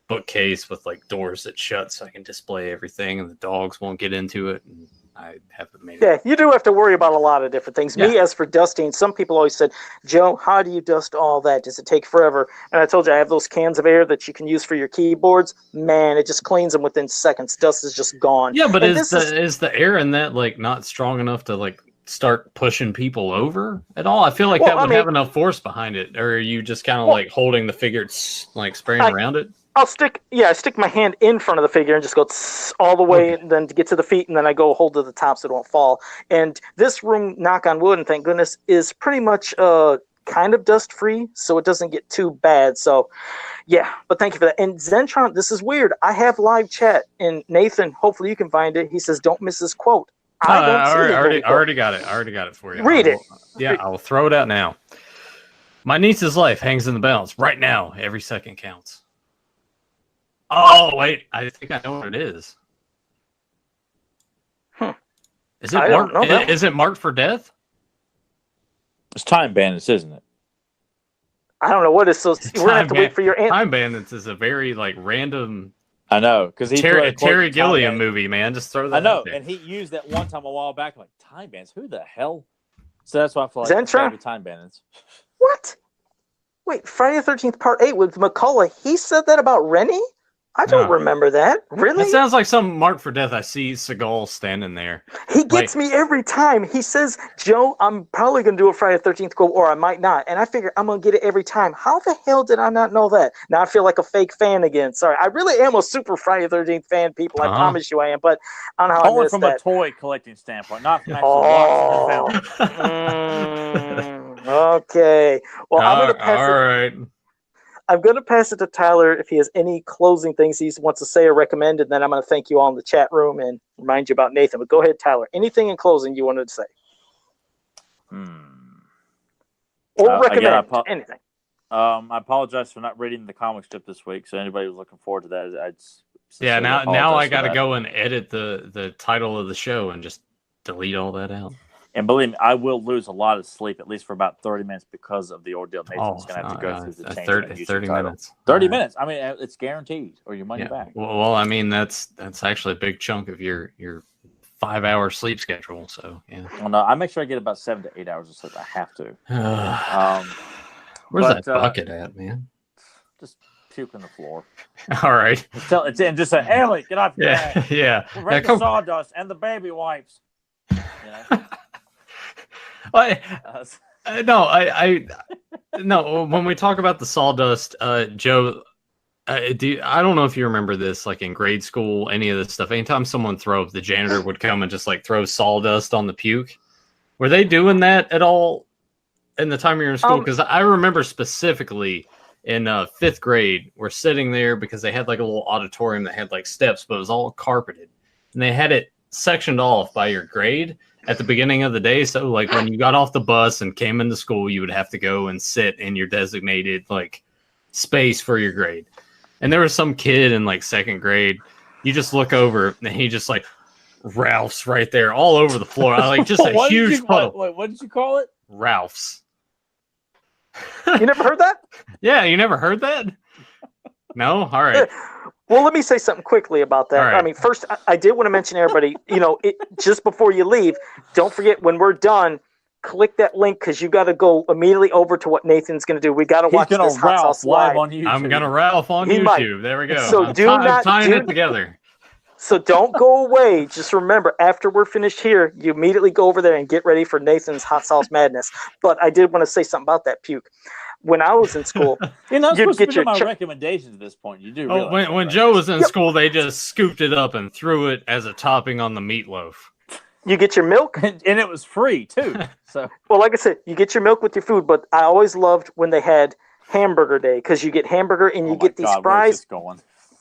S2: bookcase with like doors that shut so I can display everything and the dogs won't get into it, and I haven't made it.
S1: Yeah, you do have to worry about a lot of different things. Me, as for dusting, some people always said, Joe, how do you dust all that? Does it take forever? And I told you I have those cans of air that you can use for your keyboards. Man, it just cleans them within seconds. Dust is just gone.
S2: Yeah, but is the air in that like not strong enough to like start pushing people over at all? I feel like that would have enough force behind it. Or are you just kind of like holding the figure, like spraying around it?
S1: I stick my hand in front of the figure and just go all the way, and then to get to the feet, and then I go hold to the top so it won't fall. And this room, knock on wood, and thank goodness, is pretty much kind of dust free, so it doesn't get too bad. So, yeah, but thank you for that. And Zentron, this is weird. I have live chat, and Nathan, hopefully you can find it. He says, "Don't miss this quote."
S2: I already got it. I already got it for you.
S1: Read it.
S2: Yeah, I will throw it out now. My niece's life hangs in the balance right now. Every second counts. Oh, wait. I think I know what it is. Is it marked for death?
S3: It's Time Bandits, isn't it?
S1: I don't know what it is. So we're going to have to wait for your answer.
S2: Time Bandits is a very random...
S3: I know, because he
S2: Terry Gilliam movie, man. Just throw that out there.
S3: And he used that one time a while back. I'm like, Time Bandits? Who the hell? So that's why I feel like it's gotta be Time Bandits.
S1: What? Wait, Friday the 13th Part 8 with McCullough. He said that about Rennie? I don't remember that. Really?
S2: It sounds like some marked for death. I see Seagal standing there.
S1: He gets me every time. He says, Joe, I'm probably going to do a Friday the 13th quote, or I might not. And I figure I'm going to get it every time. How the hell did I not know that? Now I feel like a fake fan again. Sorry. I really am a super Friday the 13th fan, people. I promise you I am. But I don't know how I missed that.
S3: Only from a toy collecting standpoint, not from actually watching the
S1: film. Okay. Well, I'm going to pass it.
S2: All right.
S1: I'm going to pass it to Tyler if he has any closing things he wants to say or recommend, and then I'm going to thank you all in the chat room and remind you about Nathan. But go ahead, Tyler. Anything in closing you wanted to say? Or recommend anything.
S3: I apologize for not reading the comic strip this week, so anybody who's looking forward to that,
S2: now I got to go and edit the title of the show and just delete all that out.
S3: And believe me, I will lose a lot of sleep, at least for about 30 minutes, because of the ordeal Nathan's going to have to go through the change.
S2: 30 minutes.
S3: 30 minutes. I mean, it's guaranteed, or your money back.
S2: Well, I mean, that's actually a big chunk of your 5-hour sleep schedule. So yeah.
S3: Well, no, I make sure I get about 7 to 8 hours of sleep. I have to.
S2: Where's that bucket at, man?
S3: Just puke on the floor.
S2: All right.
S3: It's in. Just say, Ellie, get off your back.
S2: Yeah.
S3: Bring the sawdust and the baby wipes. You know?
S2: No. When we talk about the sawdust, Joe, I don't know if you remember this, like in grade school, any of this stuff. Anytime someone threw up, the janitor would come and just like throw sawdust on the puke. Were they doing that at all in the time you were in school? Because I remember specifically in 5th grade, we're sitting there because they had like a little auditorium that had like steps, but it was all carpeted. And they had it sectioned off by your grade at the beginning of the day. So like when you got off the bus and came into school, you would have to go and sit in your designated like space for your grade. And there was some kid in like 2nd grade. You just look over and he just like Ralph's right there all over the floor. Like just a huge puddle.
S3: What did you call it?
S2: Ralph's.
S1: You never heard that?
S2: Yeah, you never heard that? No? All right.
S1: Well, let me say something quickly about that.
S2: Right.
S1: I mean, first, I did want to mention everybody, just before you leave, don't forget when we're done, click that link because you got to go immediately over to what Nathan's going to do. We got to watch this Hot Sauce live
S3: on YouTube.
S2: I'm going to Ralph on YouTube.
S1: Might.
S2: There we go.
S1: So
S2: I'm tying it together.
S1: So don't go away. Just remember, after we're finished here, you immediately go over there and get ready for Nathan's Hot Sauce Madness. But I did want to say something about that puke. When I was in school,
S3: you're not supposed to get my recommendations at this point. You do realize
S2: when Joe was in school, they just scooped it up and threw it as a topping on the meatloaf.
S1: You get your milk,
S3: and it was free too. So,
S1: well, like I said, you get your milk with your food. But I always loved when they had hamburger day because you get hamburger and you get these fries.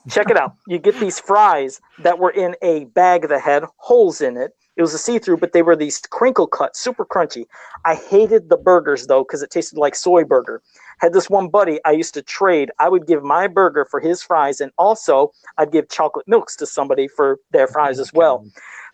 S1: Check it out. You get these fries that were in a bag that had holes in it. It was a see-through, but they were these crinkle cut, super crunchy. I hated the burgers, though, because it tasted like soy burger. Had this one buddy I used to trade. I would give my burger for his fries, and also I'd give chocolate milks to somebody for their fries as well.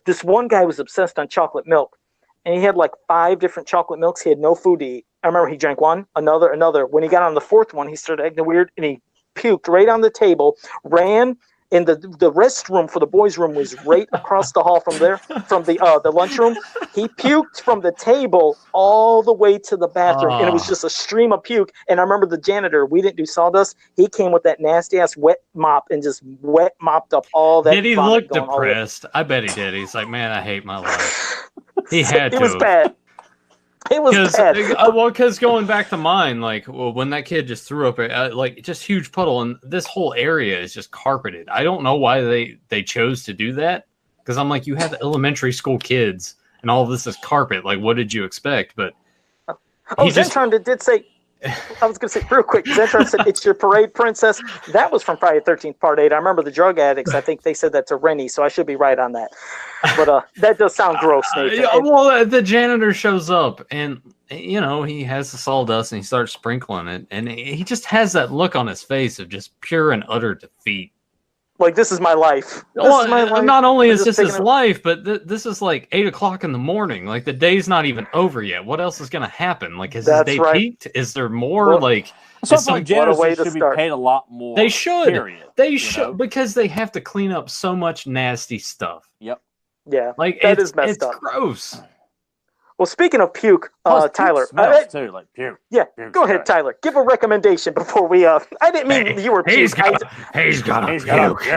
S1: This one guy was obsessed on chocolate milk, and he had like 5 different chocolate milks. He had no food to eat. I remember he drank one, another. When he got on the 4th one, he started acting weird, and he puked right on the table, ran in the restroom for the boys' room was right across the hall from the lunchroom. He puked from the table all the way to the bathroom, and it was just a stream of puke. And I remember the janitor, we didn't do sawdust. He came with that nasty-ass wet mop and just wet mopped up all that.
S2: Did he look depressed? I bet he did. He's like, man, I hate my life. He had to.
S1: It was bad. It was bad.
S2: Well, because going back to mine, like when that kid just threw up, like just huge puddle, and this whole area is just carpeted. I don't know why they chose to do that. Because I'm like, you have elementary school kids, and all of this is carpet. Like, what did you expect? But
S1: Zentron did say. I was going to say real quick. Zentron said, "It's your parade, princess." That was from Friday the 13th, Part 8. I remember the drug addicts. I think they said that to Rennie, so I should be right on that. But that does sound gross, Nathan.
S2: Well, the janitor shows up, and he has the sawdust, and he starts sprinkling it, and he just has that look on his face of just pure and utter defeat.
S1: Like, this is my life.
S2: Not only is this his life, but this is like 8 o'clock in the morning. Like, the day's not even over yet. What else is going to happen? Like, has his day peaked? Is there more?
S3: Well, like, some janitors should be paid a lot more.
S2: They should.
S3: Period,
S2: they should, because they have to clean up so much nasty stuff.
S3: Yep.
S1: Yeah.
S2: Like,
S1: that is messed up.
S2: It's gross.
S1: Well, speaking of puke, Tyler.
S3: Puke too, like puke.
S1: Yeah, go ahead, Tyler. Give a recommendation before we. I didn't mean you were puke.
S2: He's got a puke.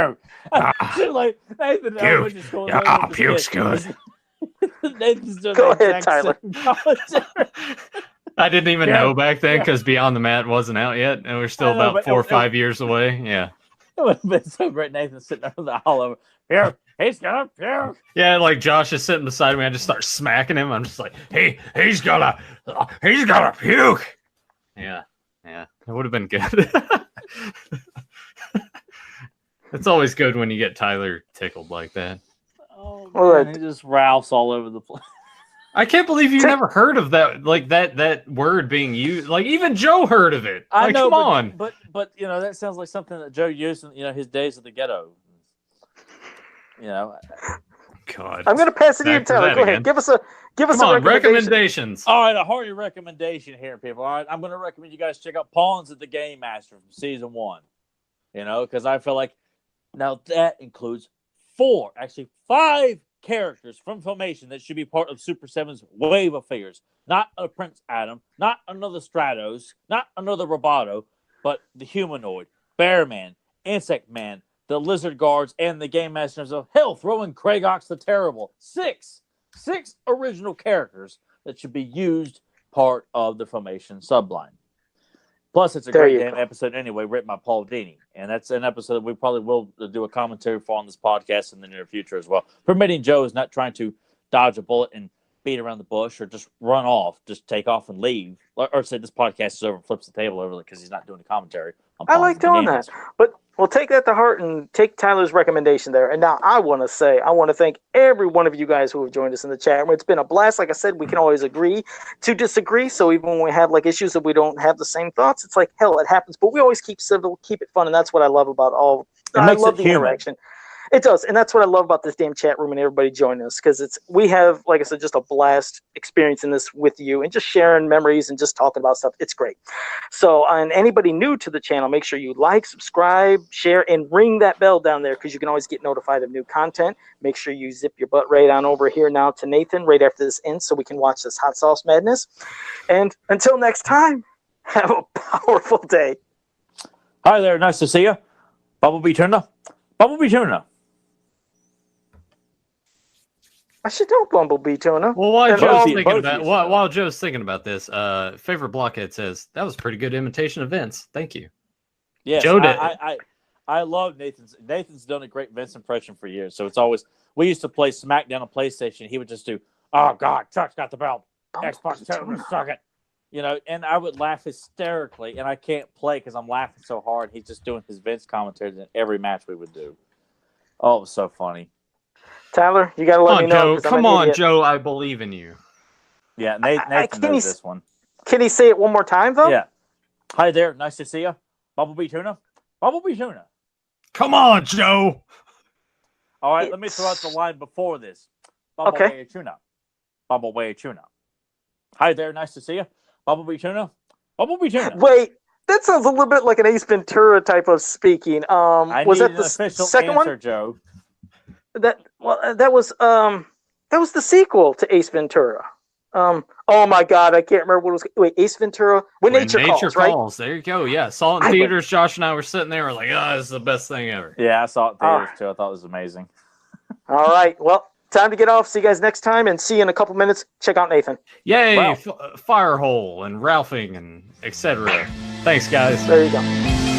S3: Like Nathan,
S2: puke. Puke's good.
S1: Go ahead, Tyler.
S2: I didn't even know back then because Beyond the Mat wasn't out yet, and we're still about 4 or 5 years away. Yeah.
S3: It would have been so great. Nathan sitting over the all over. Here, he's got a puke.
S2: Yeah, like Josh is sitting beside me. I just start smacking him. I'm just like, he's got a puke. Yeah. It would have been good. It's always good when you get Tyler tickled like that.
S3: Oh, man, he just Ralphs all over the place.
S2: I can't believe you never heard of that, like that word being used. Like, even Joe heard of it.
S3: I know,
S2: come on.
S3: But that sounds like something that Joe used in his days at the ghetto.
S2: God.
S1: I'm going to pass it to you, Tyler. Go ahead. Give us a
S2: recommendations.
S3: All right, a hearty recommendation here, people. All right, I'm going to recommend you guys check out Pawns at the Game Master from season 1. Because I feel like now that includes 5 characters from Filmation that should be part of Super7's wave of figures. Not a Prince Adam, not another Stratos, not another Roboto, but the Humanoid, Bearman, Insect Man, the Lizard Guards, and the Game Masters of Hell, throwing Kragox the Terrible. 6 original characters that should be used part of the Filmation subline. Plus, it's a
S1: There
S3: great
S1: you
S3: damn
S1: go.
S3: episode anyway, written by Paul Dini. And that's an episode that we probably will do a commentary for on this podcast in the near future as well. Permitting Joe is not trying to dodge a bullet and beat around the bush or just run off, just take off and leave. Or say this podcast is over and flips the table over because he's not doing a commentary.
S1: I like doing that. But we'll take that to heart and take Tyler's recommendation there. And now I want to thank every one of you guys who have joined us in the chat room. It's been a blast. Like I said, we can always agree to disagree. So even when we have like issues that we don't have the same thoughts, it's like, hell, it happens. But we always keep civil, keep it fun. And that's what I love about all. I love the interaction. It does, and that's what I love about this damn chat room and everybody joining us, because we have, like I said, just a blast experiencing this with you and just sharing memories and just talking about stuff. It's great. So, and anybody new to the channel, make sure you like, subscribe, share, and ring that bell down there because you can always get notified of new content. Make sure you zip your butt right on over here now to Nathan right after this ends so we can watch this hot sauce madness. And until next time, have a powerful day.
S3: Hi there, nice to see you. Bumblebee Tuna. Bumblebee Tuna.
S1: I should know Bumblebee Tuna.
S2: Well, while Joe's thinking about this, favorite blockhead says that was a pretty good imitation of Vince. Thank you.
S3: Yes,
S2: Joe did.
S3: I love Nathan's. Nathan's done a great Vince impression for years. So it's always, we used to play SmackDown on PlayStation. He would just do, "Oh God, Chuck's got the belt. Xbox Tuna, suck it." You know, and I would laugh hysterically, and I can't play because I'm laughing so hard. He's just doing his Vince commentaries in every match we would do. Oh, it was so funny.
S1: Tyler, you got to let me know.
S2: Joe. Come on, Joe. I believe in you.
S3: Yeah, Nathan knows this one.
S1: Can he say it one more time, though?
S3: Yeah. Hi there. Nice to see you. Bumblebee Tuna. Bumblebee Tuna.
S2: Come on, Joe.
S3: All right, let me throw out the line before this. Bumblebee Tuna. Bumblebee Tuna. Hi there. Nice to see you. Bumblebee Tuna. Bumblebee Tuna.
S1: Wait, that sounds a little bit like an Ace Ventura type of speaking. Was that the second
S3: answer,
S1: one?
S3: Joe.
S1: That was the sequel to Ace Ventura. Oh my God, I can't remember what it was. Wait, Ace Ventura? When Nature Calls, right?
S2: There you go. Yeah, saw it in theaters. Josh and I were sitting there, we're like, "Oh, this is the best thing ever."
S3: Yeah, I saw it in theaters too. I thought it was amazing.
S1: All right, well, time to get off. See you guys next time, and see you in a couple minutes. Check out Nathan.
S2: Yay, wow. Firehole and Ralphing and etc. Thanks, guys.
S1: There you go.